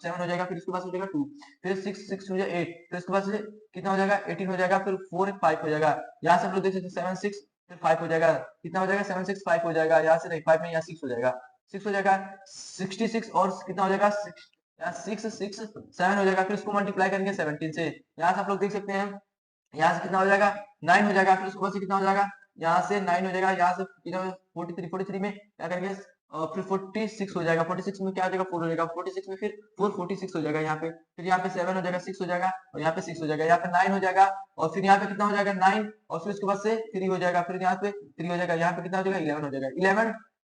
7 हो जाएगा, फिर उसके बाद हो जाएगा 2, फिर 6 हो जाएगा 8, फिर उसके बाद से कितना हो जाएगा 18 हो जाएगा, फिर 4 5 हो जाएगा। यहाँ से हम लोग देख सकते हैं 7 6 फिर 5 हो जाएगा, कितना हो जाएगा 7 6 5 हो जाएगा, यहाँ से नहीं 5 में यहाँ 6 हो जाएगा, 6 हो जाएगा 66 और कितना हो जाएगा 6 6 7 हो जाएगा, फिर उसको मल्टीप्लाई करेंगे 17 से। यहाँ से आप लोग देख सकते हैं यहाँ से कितना हो जाएगा 9 हो जाएगा, फिर उसके बाद से कितना हो जाएगा, यहाँ से 9 हो जाएगा, यहाँ से 43 में क्या करेंगे फिर 46 हो जाएगा, 46 में क्या हो जाएगा 4 हो जाएगा, 46 में फिर 446 हो जाएगा यहाँ पे, फिर यहाँ पे 7 हो जाएगा, 6 हो जाएगा और यहाँ पे 6 हो जाएगा, यहाँ पे 9 हो जाएगा और फिर यहाँ पे कितना हो जाएगा 9 और फिर उसके बाद से 3 हो जाएगा, फिर यहाँ पे 3 हो जाएगा, यहाँ पे कितना हो जाएगा 11 हो जाएगा,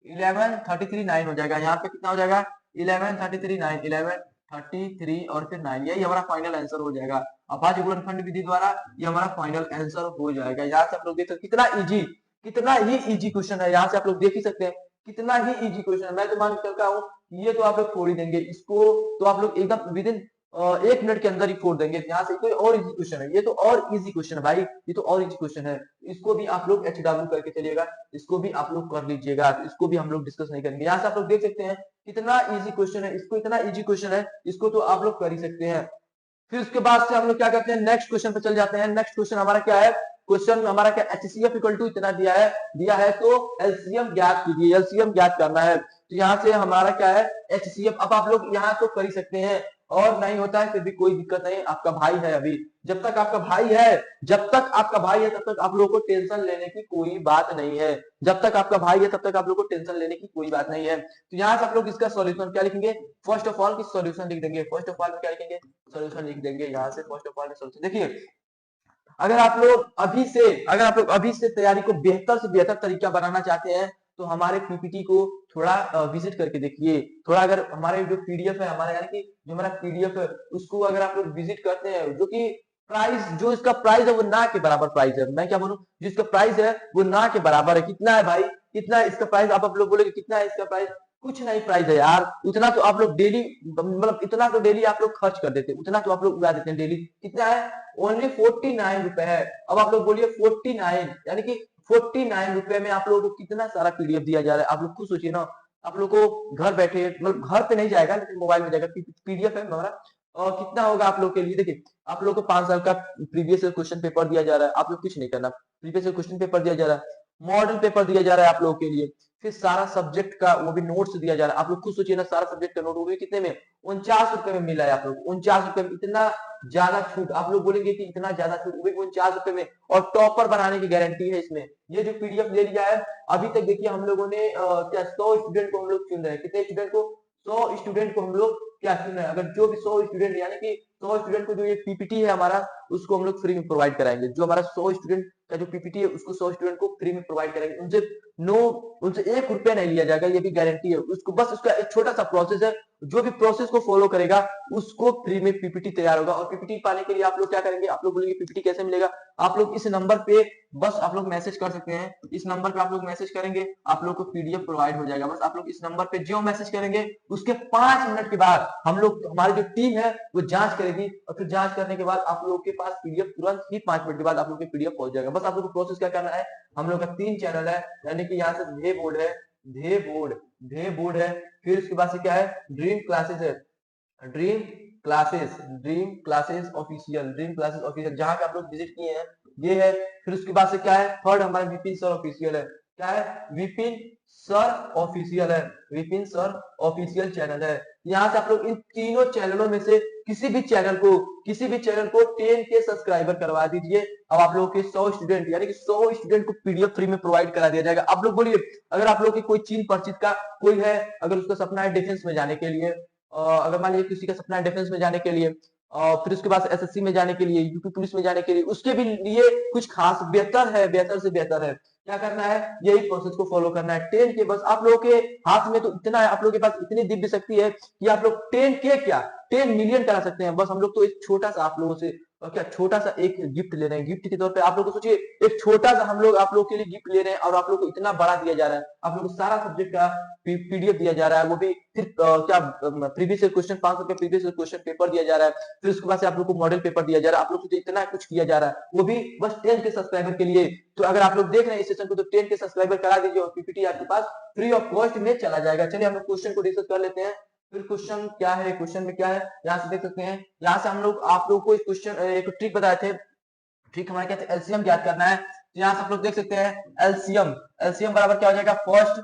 11 33 9 हो जाएगा, यहाँ पे कितना हो जाएगा 11 33 9, 11 33 और फिर 9, यही हमारा फाइनल आंसर हो जाएगा। अभाज्य गुणनखंड विधि द्वारा ये हमारा फाइनल आंसर हो जाएगा। यहाँ से आप लोग देख सकते कितना इजी, कितना ही इजी क्वेश्चन है, यहाँ से आप लोग देख ही सकते हैं कितना ही इजी क्वेश्चन है। मैं तो मान के चलता हूँ ये तो आप लोग छोड़ ही देंगे इसको, तो आप लोग एकदम विद इन 1 मिनट के अंदर ही फोड़ देंगे। यहाँ से कोई और इजी क्वेश्चन है, ये तो और इजी क्वेश्चन है भाई, ये तो और इजी क्वेश्चन है। इसको भी आप लोग HW करके चलिएगा, इसको भी आप लोग कर लीजिएगा, इसको भी हम लोग डिस्कस नहीं करेंगे। यहाँ से आप लोग देख सकते हैं कितना इजी क्वेश्चन है, इसको इतना इजी क्वेश्चन है, इसको तो आप लोग कर ही सकते हैं। फिर उसके बाद से हम लोग क्या करते हैं, नेक्स्ट क्वेश्चन पे चल जाते हैं। नेक्स्ट क्वेश्चन हमारा क्या है, क्वेश्चन में हमारा क्या HCF इक्वल टू इतना दिया है तो एलसीएम ज्ञात कीजिए, एलसीएम ज्ञात करना है। तो यहाँ से हमारा क्या है HCF, अब आप लोग यहाँ तो कर ही सकते हैं, और नहीं होता है फिर भी कोई दिक्कत नहीं, आपका भाई है अभी, जब तक आपका भाई है, जब तक आपका भाई है तब तक आप लोगों को टेंशन लेने की कोई बात नहीं है, जब तक आपका भाई है तब तक आप लोगों को टेंशन लेने की कोई बात नहीं है। तो यहाँ से आप लोग इसका सॉल्यूशन क्या लिखेंगे, फर्स्ट ऑफ ऑल की सॉल्यूशन लिख देंगे, फर्स्ट ऑफ ऑल में क्या लिखेंगे, सॉल्यूशन लिख देंगे। यहाँ से फर्स्ट ऑफ ऑल में सॉल्यूशन देखिए, अगर आप लोग अभी से तैयारी को बेहतर से बेहतर तरीका बनाना चाहते हैं तो हमारे पीपीटी को थोड़ा विजिट करके देखिए, थोड़ा अगर हमारे जो पीडीएफ है, हमारा यानी कि जो हमारा पीडीएफ है उसको अगर आप लोग विजिट करते हैं, जो कि प्राइस, जो इसका प्राइस है वो ना के बराबर प्राइस है, मैं क्या बोलूं, जो इसका प्राइस है वो ना के बराबर है। कितना है भाई, कितना है इसका प्राइस, आप लोग बोलेंगे कितना है इसका प्राइस, कुछ नहीं प्राइस है यार, उतना तो आप लोग डेली, मतलब इतना तो डेली आप लोग खर्च कर देते हैं, उतना तो आप लोग उड़ा देते हैं डेली। कितना है, ओनली 49 रुपए है। अब आप लोग बोलिए 49, यानी कि 49 रुपए में आप लोगों को कितना सारा पीडीएफ दिया जा रहा है, आप लोग खुद सोचिए ना। आप लोग को घर बैठे, मतलब घर पे नहीं जाएगा लेकिन मोबाइल में जाएगा, पीडीएफ है हमारा, और कितना होगा आप लोग के लिए, देखिए आप लोग को 5 साल का प्रीवियस क्वेश्चन पेपर दिया जा रहा है, आप लोग कुछ नहीं करना, प्रीवियस क्वेश्चन पेपर दिया जा रहा है, मॉडल पेपर दिया जा रहा है आप लोगों के लिए, फिर सारा सब्जेक्ट का वो भी नोट्स दिया जा रहा है। आप लोग खुद सोचिए ना, सारा सब्जेक्ट का नोट वो भी कितने में, 49 रुपए में मिला है आप लोग, 49 रुपए में इतना ज्यादा छूट। आप लोग बोलेंगे कि इतना ज्यादा छूट, वो भी 49 रुपए में, और टॉपर बनाने की गारंटी है इसमें। ये जो पीडीएफ ले लिया है अभी तक, देखिए हम लोगों ने क्या 100 स्टूडेंट को हम लोग चुन रहे हैं, कितने स्टूडेंट को, 100 स्टूडेंट को हम लोग क्या चुन रहे हैं। अगर जो भी 100 स्टूडेंट, यानी कि 100 स्टूडेंट को जो ये पीपीटी है हमारा, उसको हम लोग फ्री में प्रोवाइड कराएंगे। जो हमारा 100 स्टूडेंट का जो पीपीटी है उसको 100 स्टूडेंट को फ्री में प्रोवाइड करेंगे, उनसे 1 रुपया नहीं लिया जाएगा, ये भी गारंटी है। उसको बस उसका एक छोटा सा प्रोसेस है, जो भी प्रोसेस को फॉलो करेगा उसको फ्री में पीपीटी तैयार होगा। और पीपीटी पाने के लिए आप लोग क्या करेंगे, आप लोग बोलेंगे पीपीटी कैसे मिलेगा, आप लोग इस नंबर पे बस आप लोग मैसेज कर सकते हैं, इस नंबर पे आप लोग मैसेज करेंगे, आप लोग को पीडीएफ प्रोवाइड हो जाएगा। बस आप लोग इस नंबर पे जो मैसेज करेंगे उसके 5 मिनट के बाद हम लोग, हमारी जो टीम है वो जांच करेगी, और फिर जांच करने के बाद आप लोग के पास पीडीएफ तुरंत ही 5 मिनट के बाद आप लोग के पीडीएफ पहुंच जाएगा। बस आप लोग को प्रोसेस क्या करना है, हम लोग का 3 चैनल है, यानी कि यहाँ से ध्येय बोर्ड है, फिर उसके बाद से क्या है, ड्रीम क्लासेस है, ड्रीम ड्रीम क्लासेस ऑफिशियल, जहां पे आप लोग विजिट किए हैं ये है। फिर उसके बाद से क्या है, थर्ड हमारा विपिन सर ऑफिशियल है, क्या है, विपिन सर ऑफिशियल है, विपिन सर ऑफिशियल चैनल है। यहाँ से आप लोग इन तीनों चैनलों में से किसी भी चैनल को 10 के सब्सक्राइबर करवा दीजिए। अब आप लोगों के 100 स्टूडेंट, यानी कि 100 स्टूडेंट को पीडीएफ फ्री में प्रोवाइड करा दिया जाएगा। आप लोग बोलिए, अगर आप लोग की कोई चीन परिचित का कोई है, अगर उसका सपना है डिफेंस में जाने के लिए, अगर मान लीजिए किसी का सपना है डिफेंस में जाने के लिए, और फिर उसके बाद एसएससी में जाने के लिए, यूपी पुलिस में जाने के लिए, उसके भी लिए कुछ खास बेहतर से बेहतर है। क्या करना है, यही प्रोसेस को फॉलो करना है। 10 के बस आप लोगों के हाथ में तो इतना है, आप लोगों के पास इतनी दिव्य शक्ति है कि आप लोग 10 के क्या 10 मिलियन करा सकते हैं। बस हम लोग तो एक छोटा सा आप लोगों से क्या छोटा सा एक गिफ्ट ले रहे हैं, गिफ्ट के तौर पे आप लोग को सोचिए, एक छोटा सा हम लोग आप लोग के लिए गिफ्ट ले रहे हैं, और आप लोग को इतना बड़ा दिया जा रहा है, आप लोग को सारा सब्जेक्ट का पीडीएफ दिया जा रहा है, वो भी फिर क्या प्रीवियस क्वेश्चन 500 के प्रीवियस क्वेश्चन पेपर दिया जा रहा है, फिर उसके बाद से आप लोग को मॉडल पेपर दिया जा रहा है, आप लोग को इतना कुछ किया जा रहा है, वो भी बस 10 के सब्सक्राइबर के लिए। तो अगर आप लोग देख रहे हैं इस सेशन को, तो 10 के सब्सक्राइबर करा दीजिए और पीपीटी आपके पास फ्री ऑफ कॉस्ट में चला जाएगा। चलिए हम लोग क्वेश्चन को डिस्कस कर लेते हैं। फिर क्वेश्चन क्या है, क्वेश्चन में क्या है, यहाँ से देख सकते हैं, यहाँ से हम लोग आप लोग को एक क्वेश्चन एक ट्रिक बताए थे, ठीक हमारे क्या थे, एलसीएम ज्ञात करना है। तो यहाँ से आप लोग देख सकते हैं एलसीएम बराबर क्या हो जाएगा, फर्स्ट,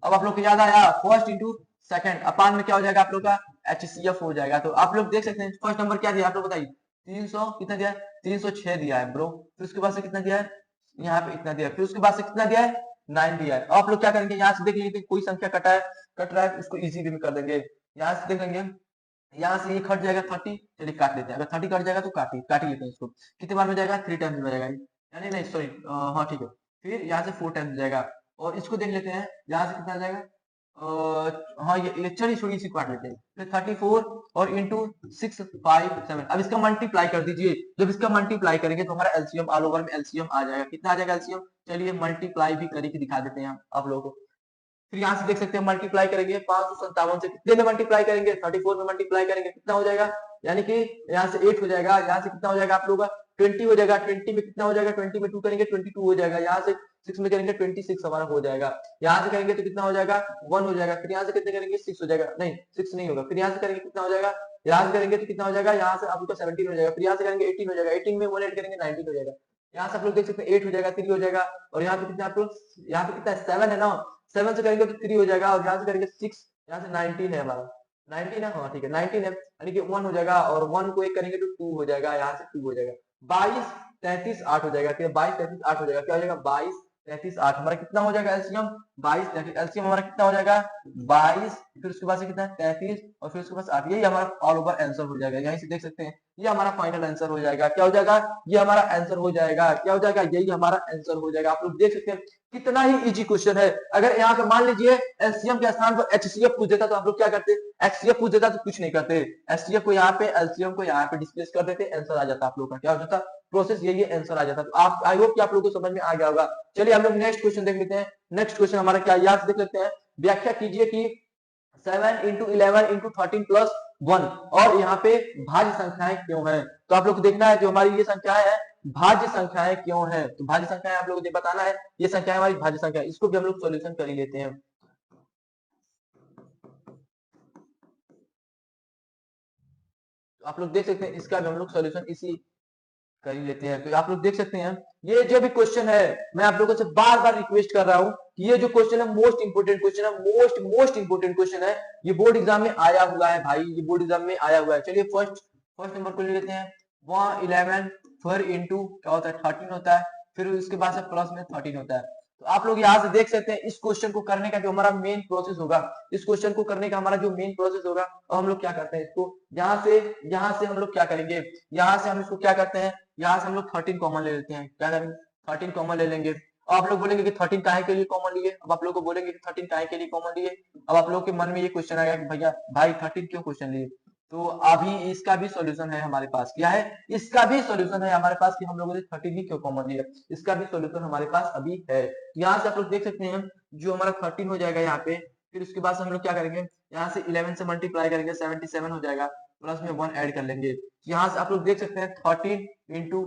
अब आप लोग को याद आया, फर्स्ट इंटू सेकंड अपान में क्या हो जाएगा आप लोग का एचसीएफ हो जाएगा। तो आप लोग देख सकते हैं फर्स्ट नंबर क्या दिया आप लोग बताइए, 300 कितना दिया है, 306 दिया है ब्रो। फिर उसके बाद से कितना दिया है, यहाँ पे इतना दिया है, फिर उसके बाद से कितना दिया है, 9 दिया है। आप लोग क्या करेंगे, यहाँ से देख लीजिए कोई संख्या कट रहा है, उसको इजी वे में कर देंगे। यहाँ से देख लेंगे, यहाँ से ये कट जाएगा 30, चलिए काट लेते हैं, अगर 30 कट जाएगा तो काट ही लेते हैं इसको। कितने बार में जाएगा, 3 टाइम्स में जाएगा, यानी नहीं सॉरी, हाँ ठीक है। फिर यहाँ से 4 टाइम्स जाएगा, और इसको देख लेते हैं यहाँ से कितना जाएगा, हाँ ये चलिए छोड़िए, इसी को काट लेते हैं। फिर 34 और इंटू 657, अब इसका मल्टीप्लाई कर दीजिए। जब इसका मल्टीप्लाई करेंगे तो हमारा एलसीएम ऑल ओवर में एलसीएम आ जाएगा। कितना आ जाएगा एलसीएम, चलिए मल्टीप्लाई भी करके दिखा देते हैं आप लोगों को। फिर यहाँ से देख सकते हैं मल्टीप्लाई करेंगे 557 से, कितने में मल्टीप्लाई करेंगे, 34 में मल्टीप्लाई करेंगे, कितना हो जाएगा यानी कि यहाँ से 8 हो जाएगा, यहाँ से कितना हो जाएगा आप लोगों का 20 हो जाएगा, 20 में कितना हो जाएगा, 20 में 2 करेंगे 22 हो जाएगा, यहाँ से 6 में करेंगे 26 हमारा हो जाएगा, यहाँ से करेंगे तो कितना हो जाएगा 1 हो जाएगा, फिर यहाँ से कितने करेंगे 6 हो जाएगा, नहीं 6 नहीं होगा, फिर यहाँ से करेंगे कितना हो जाएगा, यहाँ से करेंगे तो कितना हो जाएगा, यहाँ से आपका 17 हो जाएगा, फिर यहाँ से करेंगे 18 हो जाएगा, 18 में 1 ऐड करेंगे 19 हो जाएगा, यहाँ से आप लोग देख सकते हैं 8 हो जाएगा, 3 हो जाएगा, और यहाँ पे कितना आप लोग, यहाँ पे कितना 7 है ना, 7 से करेंगे तो 3 हो जाएगा, और यहाँ से करेंगे 6, यहाँ से 19 है हमारा, 19 है, हाँ ठीक है 19 है, यानी कि 1 हो जाएगा, और 1 को 1 करेंगे तो 2 हो जाएगा, यहाँ से 2 हो जाएगा, 22 33 8 हो जाएगा, 22 33 8 हो जाएगा, क्या हो जाएगा 22 33 8, हमारा कितना हो जाएगा एलसीएम 22 33, एलसीएम हमारा कितना हो जाएगा 22, फिर उसके बाद से कितना 33, और फिर उसके बाद 8, यही हमारा ऑल ओवर आंसर हो जाएगा, यहीं से देख सकते हैं ये हमारा फाइनल आंसर हो जाएगा, क्या हो जाएगा, ये हमारा आंसर हो जाएगा, क्या हो जाएगा, यही हमारा आंसर हो जाएगा। आप लोग देख सकते हैं कितना ही इजी क्वेश्चन है। अगर यहाँ पे मान लीजिए एलसीएम के स्थान पर एचसीएफ पूछ देता तो आप लोग क्या करते, एचसीएफ पूछ देता तो कुछ नहीं करते, एचसीएफ को यहाँ पे एलसीएम को यहाँ पे डिस्प्लेस कर देते, आंसर आ जाता, आप लोग का क्या हो जाता, प्रोसेस यही है, आंसर आ जाता। तो आप आई होप कि आप लोगों को समझ में आ गया होगा। चलिए हम लोग नेक्स्ट क्वेश्चन देख लेते हैं। नेक्स्ट क्वेश्चन हमारा क्या, याद देख लेते हैं। व्याख्या कीजिए कि 7 इंटू 11 इंटू 13 प्लस 1 और यहाँ पे भाज्य संख्याएं क्यों है। तो आप लोग को देखना है जो हमारी ये संख्याएं है भाज्य संख्याएं क्यों है, तो भाज्य संख्याएं आप लोगों को बताना है, ये संख्या हमारी भाज्य संख्या, इसको भी हम लोग सॉल्यूशन कर ही लेते हैं। तो आप लोग देख सकते हैं इसका भी हम लोग सॉल्यूशन इसी कर ही लेते हैं। तो आप लोग देख सकते हैं ये जो भी क्वेश्चन है, मैं आप लोगों से बार बार रिक्वेस्ट कर रहा हूं कि ये जो क्वेश्चन है मोस्ट इंपोर्टेंट क्वेश्चन है, मोस्ट इंपोर्टेंट क्वेश्चन है, ये बोर्ड एग्जाम में आया हुआ है भाई, ये बोर्ड एग्जाम में आया हुआ है। चलिए फर्स्ट नंबर को ले लेते हैं। 11 फिर इंटू क्या होता है 13 होता है, फिर उसके बाद से प्लस में 13 होता है। तो आप लोग यहाँ से देख सकते हैं इस क्वेश्चन को करने का जो हमारा मेन प्रोसेस होगा, इस क्वेश्चन को करने का हमारा जो मेन प्रोसेस होगा, और हम लोग क्या करते हैं इसको यहाँ से हम लोग क्या करेंगे, यहाँ से हम इसको क्या करते हैं, यहाँ से हम लोग 13 कॉमन ले लेते हैं, क्या करेंगे 13 कॉमन ले लेंगे। अब आप लोग बोलेंगे कि 13 काहे के लिए कॉमन लिए, अब आप लोग को बोलेंगे कि 13 काहे के लिए कॉमन लिए, अब आप लोग के मन में ये क्वेश्चन आएगा कि भैया भाई 13 क्यों क्वेश्चन लिए। तो अभी इसका भी सॉल्यूशन है हमारे पास, क्या है, इसका भी सॉल्यूशन है हमारे पास कि हम लोगों ने 13 ही क्यों कॉमन लिया, इसका भी सॉल्यूशन हमारे पास अभी है। यहाँ से आप लोग देख सकते हैं जो हमारा 13 हो जाएगा यहाँ पे, फिर उसके बाद हम लोग क्या करेंगे, यहाँ से 11 से मल्टीप्लाई करेंगे 77 हो जाएगा, प्लस में 1 ऐड कर लेंगे। यहाँ से आप लोग देख सकते हैं 13 इंटू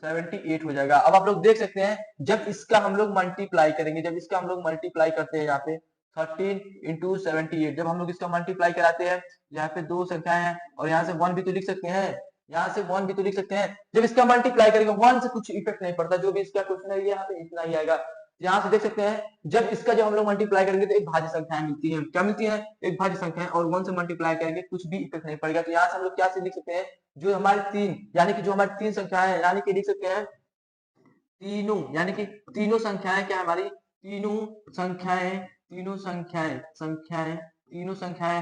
78 हो जाएगा। अब आप लोग देख सकते हैं जब इसका हम लोग मल्टीप्लाई करेंगे, जब इसका हम लोग मल्टीप्लाई करते हैं यहाँ पे 13 इंटू 78, जब हम लोग इसका मल्टीप्लाई कराते हैं, यहाँ पे दो संख्याएं हैं और यहाँ से 1 भी तो लिख सकते हैं, यहाँ से 1 भी तो लिख सकते हैं। जब इसका मल्टीप्लाई करेंगे 1 से कुछ इफेक्ट नहीं पड़ता, जो भी इसका क्वेश्चन है ये यहाँ पे इतना ही आएगा। यहाँ से देख सकते हैं जब इसका जब हम लोग मल्टीप्लाई करेंगे तो एक भाज्य संख्याएं मिलती है, क्या मिलती है, एक भाज्य संख्या, और 1 से मल्टीप्लाई करेंगे कुछ भी इफेक्ट नहीं पड़ेगा। तो यहाँ से हम लोग क्या से लिख सकते हैं, जो हमारे 3 यानी कि जो हमारी 3 संख्याएं हैं, यानी कि लिख सकते हैं तीनों, यानी कि तीनों संख्याएं क्या हमारी, तीनों संख्याएं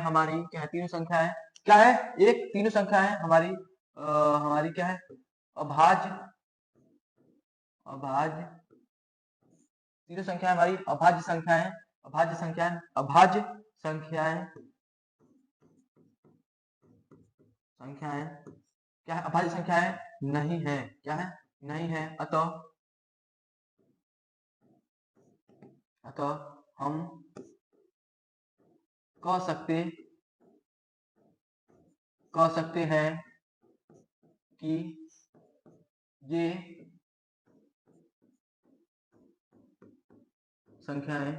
हमारी क्या है, तीनों संख्याएं क्या है, एक तीनों संख्याएं हमारी हमारी क्या है, अभाज्य तीनों संख्याएं हमारी अभाज्य संख्याएं क्या है, अभाज्य संख्याएं नहीं है, क्या है, नहीं है। अतः हम कह सकते हैं कि ये संख्याएं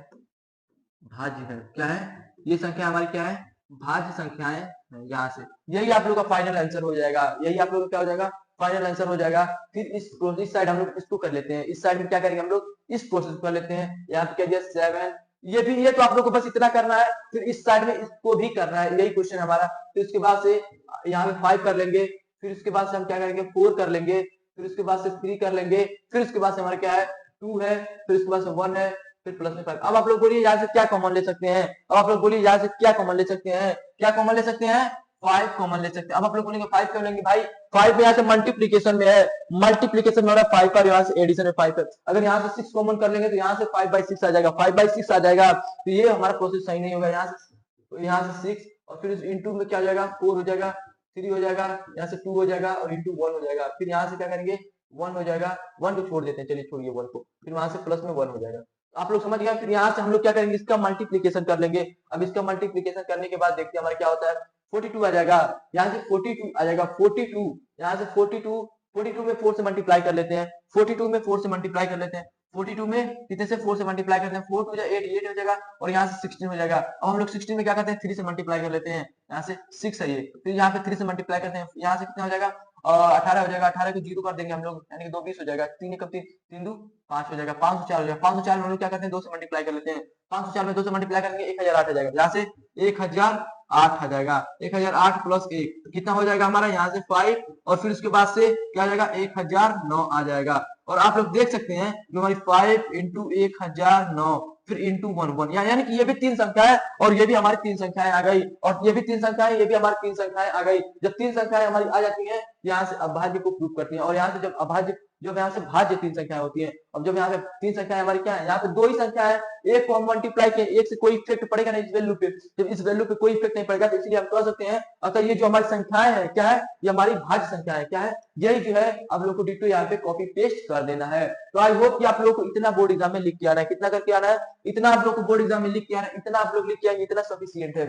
भाज्य है, क्या है, ये संख्या हमारी क्या है, भाज्य संख्याएं है। यहाँ से यही आप लोग का फाइनल आंसर हो जाएगा, यही आप लोग का क्या हो जाएगा, फाइनल आंसर हो जाएगा। फिर इस साइड हम लोग इसको कर लेते हैं, इस साइड में क्या करेंगे हम लोग इस प्रोसेस को कर लेते हैं। यहाँ पे क्या दिया 7, ये तो आप लोग को बस इतना करना है, फिर इस साइड में इसको भी करना है, यही क्वेश्चन हमारा। फिर उसके बाद से यहाँ पे 5 कर लेंगे, फिर उसके बाद से हम क्या करेंगे 4 कर लेंगे, फिर उसके बाद से 3 कर लेंगे, फिर उसके बाद से हमारा क्या है 2 है, फिर उसके बाद से 1 है, फिर प्लस में 5। अब आप लोग बोलिए यहाँ से क्या कॉमन ले सकते हैं, अब आप लोग बोलिए यहाँ से क्या कॉमन ले सकते हैं, क्या कॉमन ले सकते हैं, 5 कॉमन ले सकते हैं। अब आप लोग बोलेंगे 5 क्यों लेंगे भाई, 5 यहाँ से मल्टीप्लीकेशन में है, मल्टीप्लीकेशन में हो रहा है 5 पर, यहाँ से एडिशन में 5 है। अगर यहाँ से 6 कॉमन कर लेंगे तो यहाँ से 5/6 आ जाएगा, 5/6 आ जाएगा। तो ये हमारा प्रोसेस सही नहीं होगा। यहाँ से 6 और फिर इंटू में क्या हो जाएगा 4 हो जाएगा, 3 हो जाएगा, यहाँ से 2 हो जाएगा और इंटू 1 हो जाएगा। फिर यहाँ से क्या करेंगे 1 हो जाएगा, 1 को छोड़ देते हैं, चलिए छोड़िए 1 को, फिर वहां से प्लस में 1 हो जाएगा। आप लोग समझ गए। फिर यहाँ से हम लोग क्या करेंगे इसका मल्टीप्लीकेशन कर लेंगे। अब इसका मल्टीप्लीकेशन करने के बाद देखते हैं हमारा क्या होता है। 42 आ जाएगा, यहाँ से 42 आ जाएगा, 42 यहाँ से 42 में 4 से मल्टीप्लाई कर लेते हैं, 42 में 4 से मल्टीप्लाई कर लेते हैं, 42 में कितने से 4 से मल्टीप्लाई करते हैं, 4 टू 8 हो जाएगा, और यहाँ से 16 हो जाएगा। अब हम लोग 16 में क्या करते हैं, 3 से मल्टीप्लाई कर लेते हैं, यहाँ से 6 है ये, फिर यहाँ पे 3 से मल्टीप्लाई करते हैं, यहाँ से कितना हो जाएगा 18 हो जाएगा, 18 को 0 कर देंगे हम लोग, यानी कि 2 20 हो जाएगा, 3 कब 3 2 5 हो जाएगा, 504 हो जाएगा, 504 में हम लोग क्या करते हैं 2 से मल्टीप्लाई कर लेते हैं, 504 में 2 से मल्टीप्लाई करेंगे 1008 हो जाएगा, यहाँ से 1008 आ जाएगा, 1008 प्लस 1 कितना हो जाएगा हमारा, यहाँ से 5 और फिर उसके बाद से क्या आ जाएगा 1009 आ जाएगा। और आप लोग देख सकते हैं जो हमारी 5 इंटू 1009 फिर इंटू 11, यानी कि ये भी 3 संख्या है और ये भी हमारी 3 संख्याएं आ गई, और ये भी 3 संख्याएं, ये भी हमारी 3 संख्याएं आ गई। जब 3 संख्याएं हमारी आ जाती हैं यहाँ से अभाज्य को प्रूव करती हैं, और यहाँ से जब अभाज्य, जब यहाँ से भाज्य 3 संख्याएं होती है, अब जब यहाँ पे 3 संख्याएं हमारी क्या है, यहाँ पे 2 ही संख्या है, एक को हम मल्टीप्लाई किए, एक से कोई इफेक्ट पड़ेगा नहीं इस वैल्यू पे, जब इस वैल्यू पे कोई इफेक्ट नहीं पड़ेगा तो इसलिए हम कह सकते हैं अगर ये जो हमारी संख्याएं है क्या है, ये हमारी भाज्य संख्या है, क्या है यही जो है आप लोग को डिटो यहाँ पे कॉपी पेस्ट कर देना है। तो आई होप कि आप लोग को इतना बोर्ड एग्जाम में लिख के आना है, कितना करके आना है, इतना आप लोग को बोर्ड एग्जाम में लिख के आना है, इतना आप लोग लिख के आएंगे, इतना सफिशियंट है,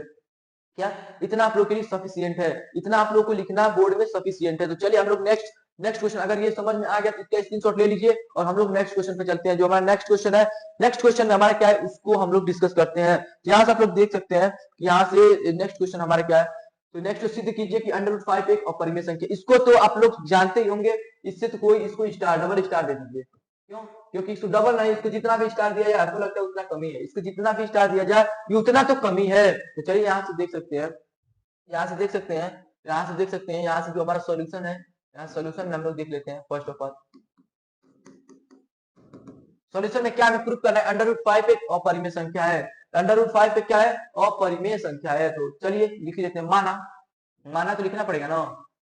क्या इतना आप लोग के लिए सफिशियंट है, इतना आप लोग को लिखना बोर्ड में सफिशियंट है। तो चलिए हम लोग नेक्स्ट क्वेश्चन, अगर ये समझ में आ गया तो इसका स्क्रीनशॉट ले लीजिए और हम लोग नेक्स्ट क्वेश्चन पे चलते हैं। जो हमारा नेक्स्ट क्वेश्चन है, नेक्स्ट क्वेश्चन में हमारा क्या है उसको हम लोग डिस्कस करते हैं। यहाँ से आप लोग देख सकते हैं यहाँ से नेक्स्ट क्वेश्चन हमारा क्या है, तो नेक्स्ट सिद्ध कीजिए कि √5 एक अपरिमेय संख्या, इसको तो आप लोग जानते ही होंगे, इससे तो कोई इसको स्टार डबल स्टार दे दीजिए, क्यों, क्योंकि इसको डबल नहीं, इसको जितना भी स्टार दिया जाए आपको लगता है उतना कमी है, इसको जितना भी स्टार दिया जाए ये उतना तो कमी है। तो चलिए यहाँ से देख सकते हैं, यहाँ से देख सकते हैं, यहाँ से देख सकते हैं, यहाँ से जो हमारा सॉल्यूशन है, यहाँ सॉल्यूशन में हम लोग देख लेते हैं। फर्स्ट ऑफ ऑल सॉल्यूशन में क्या हमें प्रूफ करना है, √5 एक अपरिमेय संख्या है, √5 पे क्या है अपरिमेय संख्या है। तो चलिए लिख लेते हैं, माना तो लिखना पड़ेगा ना,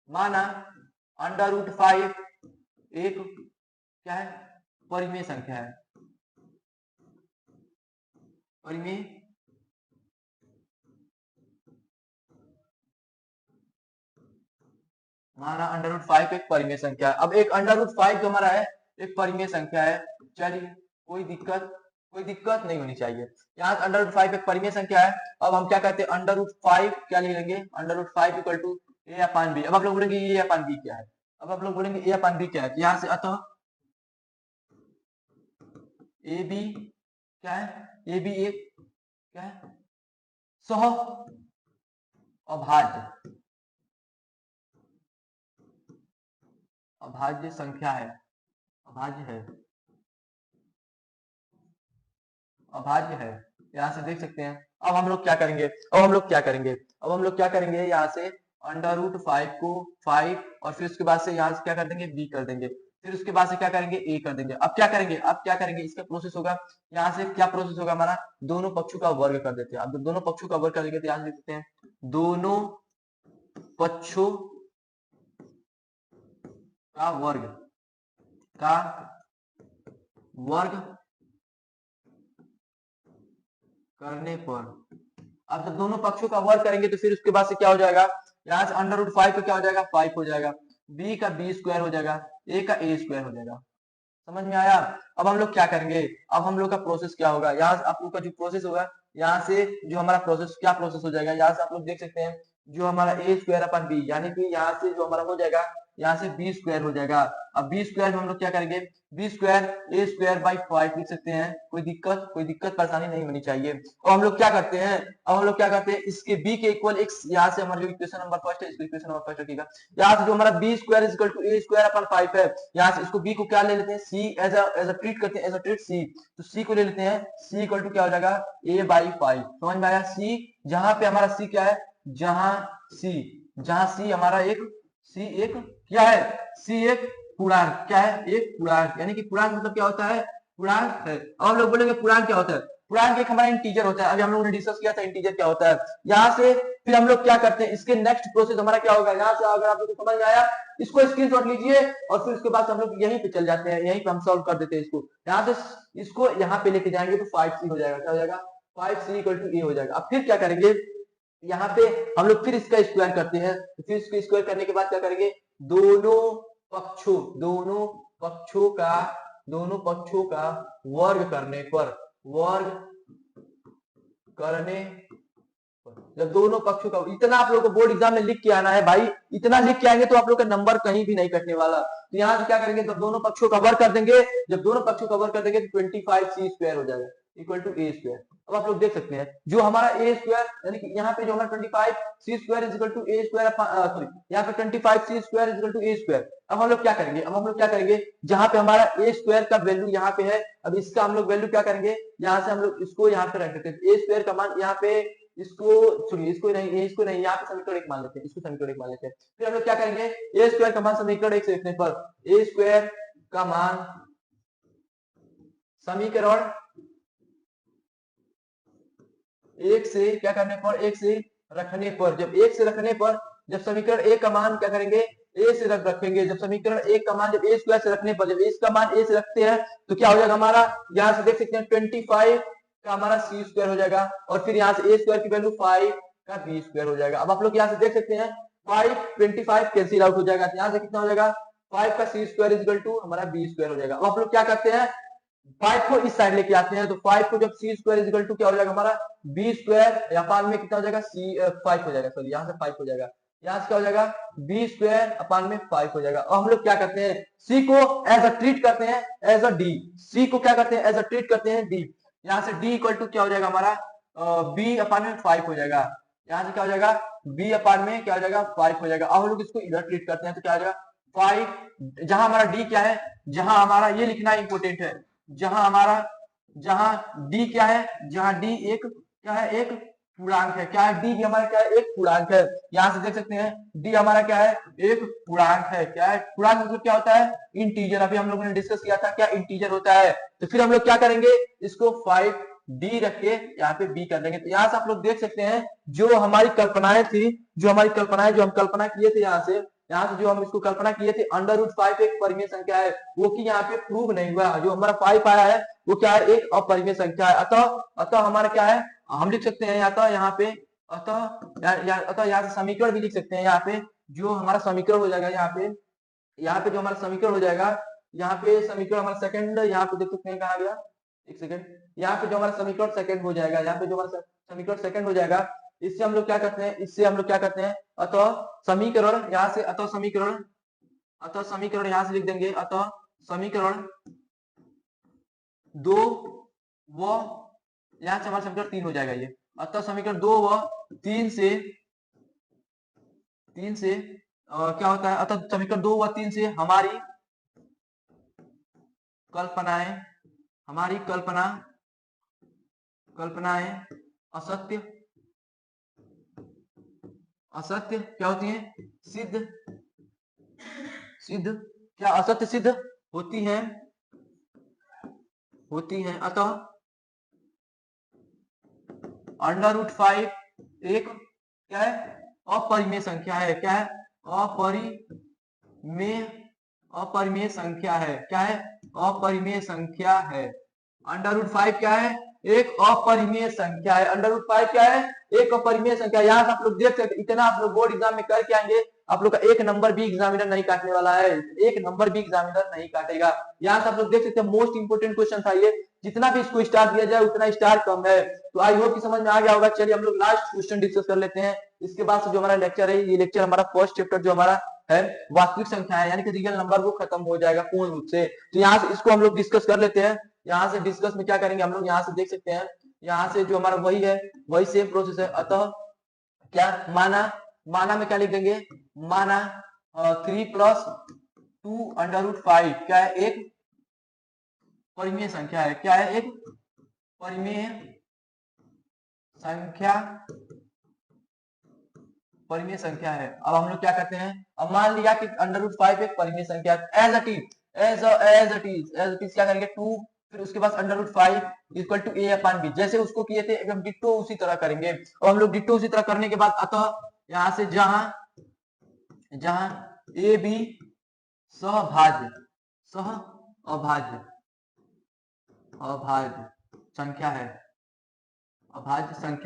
माना √5 एक क्या है परिमेय संख्या है, परिमेय माना √5 एक परिमेय संख्या है। अब एक √5 जो हमारा है एक परिमेय संख्या है, चलिए कोई दिक्कत नहीं होनी चाहिए, यहाँ √5 एक परिमेय संख्या है। अब हम क्या कहते हैं √5 क्या ले लेंगे, √5 equal to a upon b। अब आप लोग बोलेंगे a अपॉन b क्या है, अब आप लोग बोलेंगे a अपॉन b क्या है, तो यहाँ से अतः ab क्या है, ab एक क्या है सह अभाज्य संख्या है, अभाज्य है। यहाँ से देख सकते हैं। अब हम लोग क्या करेंगे, यहाँ से √5 को 5 और फिर उसके बाद से यहाँ से क्या कर देंगे b कर देंगे, फिर उसके बाद से क्या करेंगे a कर देंगे। अब क्या करेंगे इसका प्रोसेस होगा, यहाँ से क्या प्रोसेस होगा हमारा, दोनों पक्षों का वर्ग कर देते हैं। अब दोनों पक्षों का वर्ग कर देंगे तो यहाँ से देख सकते हैं दोनों पक्षों का वर्ग करने पर, अब जब दोनों पक्षों का वर्ग करेंगे तो फिर उसके बाद से क्या हो जाएगा, यहाँ से √5 पे क्या हो जाएगा 5 हो जाएगा, b का b² हो जाएगा, a का a² हो जाएगा। समझ में आया। अब हम लोग क्या करेंगे, अब हम लोग का प्रोसेस क्या होगा, यहाँ से आप लोग का जो प्रोसेस होगा, यहाँ से जो हमारा प्रोसेस क्या प्रोसेस हो जाएगा, यहाँ से आप लोग देख सकते हैं जो हमारा a² अपन b, यानी कि यहाँ से जो हमारा हो जाएगा यहाँ से b² हो जाएगा। अब b² में हम लोग क्या करेंगे, b² a²/5 लिख सकते हैं, कोई दिक्कत परेशानी नहीं होनी चाहिए। और हम लोग क्या करते हैं, इसके b के इक्वल x, यहाँ से हमारा जो इक्वेशन नंबर फर्स्ट है इसको इक्वेशन नंबर फर्स्ट रखिएगा। यहाँ से जो हमारा b² = a²/5 है, यहाँ से इसको b को क्या ले लेते हैं c एज अ ट्रीट करते हैं, एज अ ट्रीट c, तो c को ले लेते हैं, c = क्या हो जाएगा a/5। समझ में आया। c जहां पे हमारा c क्या है, जहां c हमारा एक क्या है, c एक पूर्णांक, क्या है एक पूर्णांक, यानी कि पूर्णांक मतलब क्या होता है, पूर्णांक है। अब हम लोग बोलेंगे पूर्णांक क्या होता है, पूर्णांक एक हमारा इंटीजर होता है। अभी हम लोगों ने डिस्कस किया था इंटीजर क्या होता है। यहाँ से फिर हम लोग क्या करते हैं, इसके नेक्स्ट प्रोसेस हमारा क्या होगा, यहाँ से अगर आप लोग को समझ में आया इसको स्क्रीनशॉट लीजिए और फिर उसके बाद हम लोग यहीं पे चल जाते हैं, यहीं पे हम सॉल्व कर देते हैं इसको। यहाँ से इसको यहाँ पे लेके जाएंगे तो 5c हो जाएगा, क्या हो जाएगा 5c = a हो जाएगा। अब फिर क्या करेंगे, यहाँ पे हम लोग फिर इसका स्क्वायर करते हैं, तो फिर इसको स्क्वायर करने के बाद क्या करेंगे, दोनों पक्षों का वर्ग करने पर, वर्ग करने पर, जब दोनों पक्षों का, इतना आप लोगों को बोर्ड एग्जाम में लिख के आना है भाई, इतना लिख के आएंगे तो आप लोग का नंबर कहीं भी नहीं कटने वाला। तो यहाँ से क्या करेंगे, जब दोनों पक्षों का वर्ग कर देंगे, जब दोनों पक्षों का वर्ग कर देंगे तो 25c² हो जाएगा इक्वल टू a²। अब आप लोग देख सकते हैं जो हमारा a² यानी कि यहाँ पे जो हमारा 25c² is equal to a², sorry यहाँ पे 25c² is equal to a²। अब हम लोग क्या करेंगे, अब हम लोग क्या करेंगे, जहां पे हमारा a² का वैल्यू यहाँ पे है, अब इसका हम लोग वैल्यू क्या करेंगे, यहाँ से हम लोग इसको यहाँ पे रख देते हैं, a² का मान यहाँ पे, इसको सुनिए, इसको नहीं, यहाँ पे समीकरण 1 मान लेते हैं, इसको समीकरण 1 मान लेते हैं। फिर हम लोग क्या करेंगे, a² का मान समीकरण 1 से लिखने पर, a² का मान समीकरण 1 से क्या करने पर, 1 से रखने पर, जब 1 से रखने पर, जब समीकरण 1 का मान क्या करेंगे, a से रखेंगे, जब समीकरण 1 का मान जब a² से रखने पर, जब इसका मान a से रखते हैं तो क्या हो जाएगा हमारा, यहाँ से देख सकते हैं 25 का हमारा c² हो जाएगा, और फिर यहाँ से a² की वैल्यू 5 का b² हो जाएगा। अब आप लोग यहाँ से देख सकते हैं 5 25 कैंसिल आउट हो जाएगा, यहाँ से कितना हो जाएगा 5 का c² इज इक्वल टू हमारा b² हो जाएगा। अब आप लोग क्या करते हैं, 5 को इस साइड लेके आते हैं, तो 5 को जब c² इज इक्वल टू क्या हो जाएगा हमारा b², अपान में कितना हो जाएगा 5 हो जाएगा, सॉरी यहाँ से 5 हो जाएगा, यहाँ से क्या हो जाएगा b² अपान में 5 हो जाएगा। और हम लोग क्या करते हैं, c को एज अ ट्रीट करते हैं एज अ d, c को क्या करते हैं एज अ ट्रीट करते हैं d, यहाँ से d इक्वल टू क्या हो जाएगा हमारा b अपान में 5 हो जाएगा, यहाँ से क्या हो जाएगा b अपान में क्या हो जाएगा 5 हो जाएगा। अब हम लोग इसको इधर ट्रीट करते हैं तो क्या हो जाएगा 5, जहां हमारा d क्या है, जहां हमारा ये लिखना इंपोर्टेंट है, जहां d क्या है, जहां d एक क्या है, एक पूर्णांक है, क्या है d भी हमारा क्या है, एक पूर्णांक है। यहाँ से देख सकते हैं d हमारा क्या है, एक पूर्णांक है। क्या है पूर्णांक, मतलब क्या होता है इंटीजर, अभी हम लोगों ने डिस्कस किया था क्या इंटीजर होता है। तो फिर हम लोग क्या करेंगे, इसको 5d रख के यहाँ पे b कर देंगे। तो यहाँ से आप लोग देख सकते हैं जो हमारी कल्पनाएं थी, जो हमारी कल्पनाएं जो हम कल्पना किए थे, यहाँ से जो हम इसको कल्पना किए थे √5 एक परिमेय संख्या है, वो कि यहाँ पे प्रूव नहीं हुआ। जो हमारा 5 आया है वो क्या है, एक अपरिमेय संख्या है। अतः हमारा क्या है, हम लिख सकते हैं अतः यहाँ पे, अतः यहाँ से समीकरण भी लिख सकते हैं, यहाँ पे जो हमारा समीकरण हो जाएगा, यहाँ पे जो हमारा समीकरण हो जाएगा, यहाँ पे समीकरण हमारा सेकंड, यहाँ पे देख सकते हैं कहाँ गया, एक सेकंड, यहाँ पे जो हमारा समीकरण सेकंड हो जाएगा, यहाँ पे जो हमारा समीकरण सेकंड हो जाएगा, इससे हम लोग क्या करते हैं, अतः समीकरण, यहाँ से अतः समीकरण यहाँ से लिख देंगे, अतः समीकरण 2 व यहाँ से हमारा समीकरण 3 हो जाएगा ये। अतः समीकरण 2 व 3 से क्या होता है, अतः समीकरण 2 व 3 से हमारी कल्पनाएं असत्य क्या होती हैं, सिद्ध क्या असत्य सिद्ध होती हैं। अतः √5 एक क्या है, अपरिमेय संख्या है। क्या है, अपरिमेय संख्या है। क्या है, अपरिमेय संख्या है। √5 क्या है, एक अपरिमेय संख्या है। √5 क्या है, एक अपरिमेय संख्या। यहाँ से आप लोग देख सकते, इतना आप लोग बोर्ड एग्जाम में करके आएंगे, आप लोग का एक नंबर भी एग्जामिनर नहीं काटने वाला है, एक नंबर भी एग्जामिनर नहीं काटेगा। यहाँ से आप लोग देख सकते हैं मोस्ट इंपोर्टेंट क्वेश्चन था ये, जितना भी इसको स्टार दिया जाए उतना स्टार कम है। तो आई होप कि समझ में आ गया होगा। चलिए हम लोग लास्ट क्वेश्चन डिस्कस कर लेते हैं, इसके बाद से जो हमारा लेक्चर है, ये लेक्चर हमारा फर्स्ट चैप्टर जो हमारा है वास्तविक संख्या है, यानी कि रियल नंबर, वो खत्म हो जाएगा पूर्ण रूप से। तो यहाँ से इसको हम लोग डिस्कस कर लेते हैं। यहाँ से डिस्कस में क्या करेंगे हम लोग, यहाँ से देख सकते हैं, यहाँ से जो हमारा वही है वही सेम प्रोसेस है। अतः क्या माना में क्या लिख देंगे, माना 3 + 2 √5 क्या है, एक परिमेय संख्या है। क्या है, एक परिमेय संख्या है। अब हम लोग क्या करते हैं, अब मान लिया कि √5 एक परिमेय संख्या एज इट इज क्या करेंगे 2, फिर उसके बाद √5 इक्वल टू a/b, जैसे उसको किए थे एकदम डिट्टो उसी तरह करेंगे। और हम लोग डिट्टो उसी तरह करने के बाद अतः यहाँ से जहां a b अभाज्य संख्या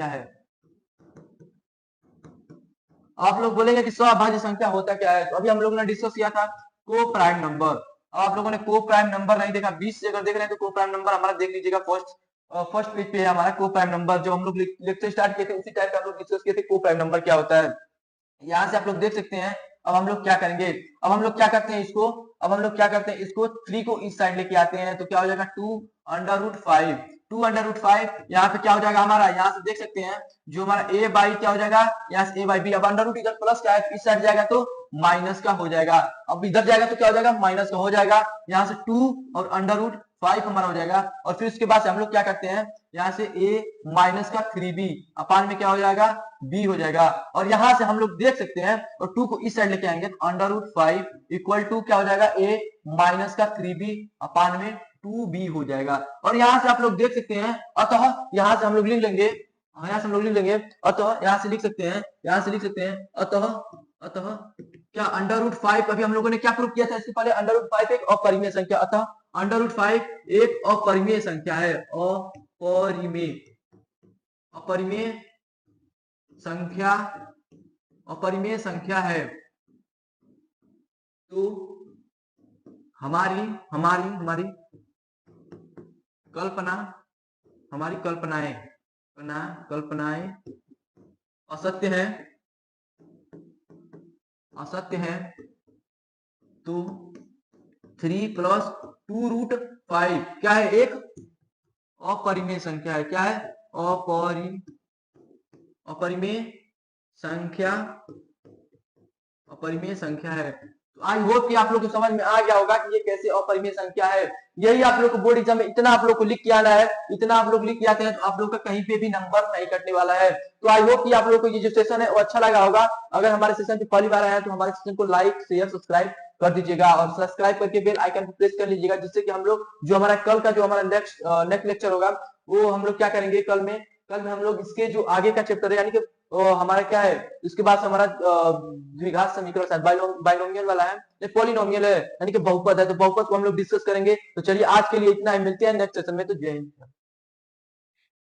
है। आप लोग बोलेंगे कि अभाज्य संख्या होता क्या है, तो अभी हम लोगों ने डिस्कस किया था को प्राइम नंबर। आप लोगों ने को प्राइम नंबर नहीं देखा, 20 से अगर देख रहे हैं तो को प्राइम नंबर हमारा देख लीजिएगा फर्स्ट फर्स्ट पेज पे है हमारा को प्राइम नंबर, जो हम लोग लेक्चर स्टार्ट किए थे उसी टाइप का हम लोग डिस्कस किए थे को प्राइम नंबर क्या होता है। यहाँ से आप लोग देख सकते हैं। अब हम लोग क्या करेंगे, अब हम लोग क्या करते हैं इसको, अब हम लोग क्या करते हैं इसको 3 को इस साइड लेके आते हैं, तो क्या हो जाएगा 2√5, 2√5 यहाँ पे क्या हो जाएगा हमारा, यहाँ से देख सकते हैं जो हमारा a बाई क्या हो जाएगा, यहाँ से a बाई b, अब अंडर रूट इधर प्लस का है, इस साइड जाएगा तो माइनस का हो जाएगा, अब इधर जाएगा तो क्या हो जाएगा माइनस का हो जाएगा, यहाँ से 2 और अंडर रूट 5 हमारा हो जाएगा। और फिर उसके बाद से हम लोग क्या करते हैं, यहाँ से a माइनस का 3b अपान में क्या हो जाएगा b हो जाएगा। और यहाँ से हम लोग देख सकते हैं और 2 को इस साइड लेके आएंगे तो अंडर रूट 5 इक्वल टू क्या हो जाएगा a माइनस का 3b अपान में 2b हो जाएगा। और यहाँ से आप लोग देख सकते हैं, अतः यहाँ से हम लोग लिख लेंगे, यहाँ से हम लोग लिख लेंगे, अतः यहाँ से लिख सकते हैं, यहाँ से लिख सकते हैं, अतः अतः क्या अंडर रूट 5 अभी हम लोगों ने क्या प्रूव किया था इससे पहले, अंडर रूट 5 एक अपरिमेय संख्या, अतः अंडर रूट 5 एक अपरिमेय संख्या है, अपरिमेय अपरिमेय संख्या, अपरिमेय संख्या है। तो हमारी हमारी हमारी कल्पना, हमारी कल्पनाएं असत्य है, असत्य है। तो 3 + 2√5 क्या है, एक अपरिमेय संख्या है, क्या है अपरिमेय संख्या, अपरिमेय संख्या है। तो आई होप कि आप लोग को समझ में आ गया होगा कि ये कैसे अपरिमेय संख्या है। यही आप लोग को बोर्ड एग्जाम में इतना आप लोग को लिख के आना है, इतना आप लोग लिख के आते हैं तो आप लोग का कहीं पे भी नंबर नहीं कटने वाला है। तो आई होप कि आप लोग को ये जो सेशन है वो अच्छा लगा होगा। अगर हमारे सेशन पे पहली बार आया है तो हमारे सेशन को लाइक शेयर सब्सक्राइब कर दीजिएगा और सब्सक्राइब करके बेल आइकन को प्रेस कर लीजिएगा, जिससे कि हम लोग जो हमारा कल का जो हमारा नेक्स्ट लेक्चर होगा वो हम लोग क्या करेंगे, कल में हम लोग इसके जो आगे का चैप्टर है यानी कि हमारा क्या है, इसके बाद हमारा द्विघात समीकरण बाइनोमियल वाला है, पॉलिनोमियल है यानी कि बहुपद है, तो बहुपद को हम लोग डिस्कस करेंगे। तो चलिए आज के लिए इतना ही, मिलते हैं नेक्स्ट सेशन में। तो जय हिंद।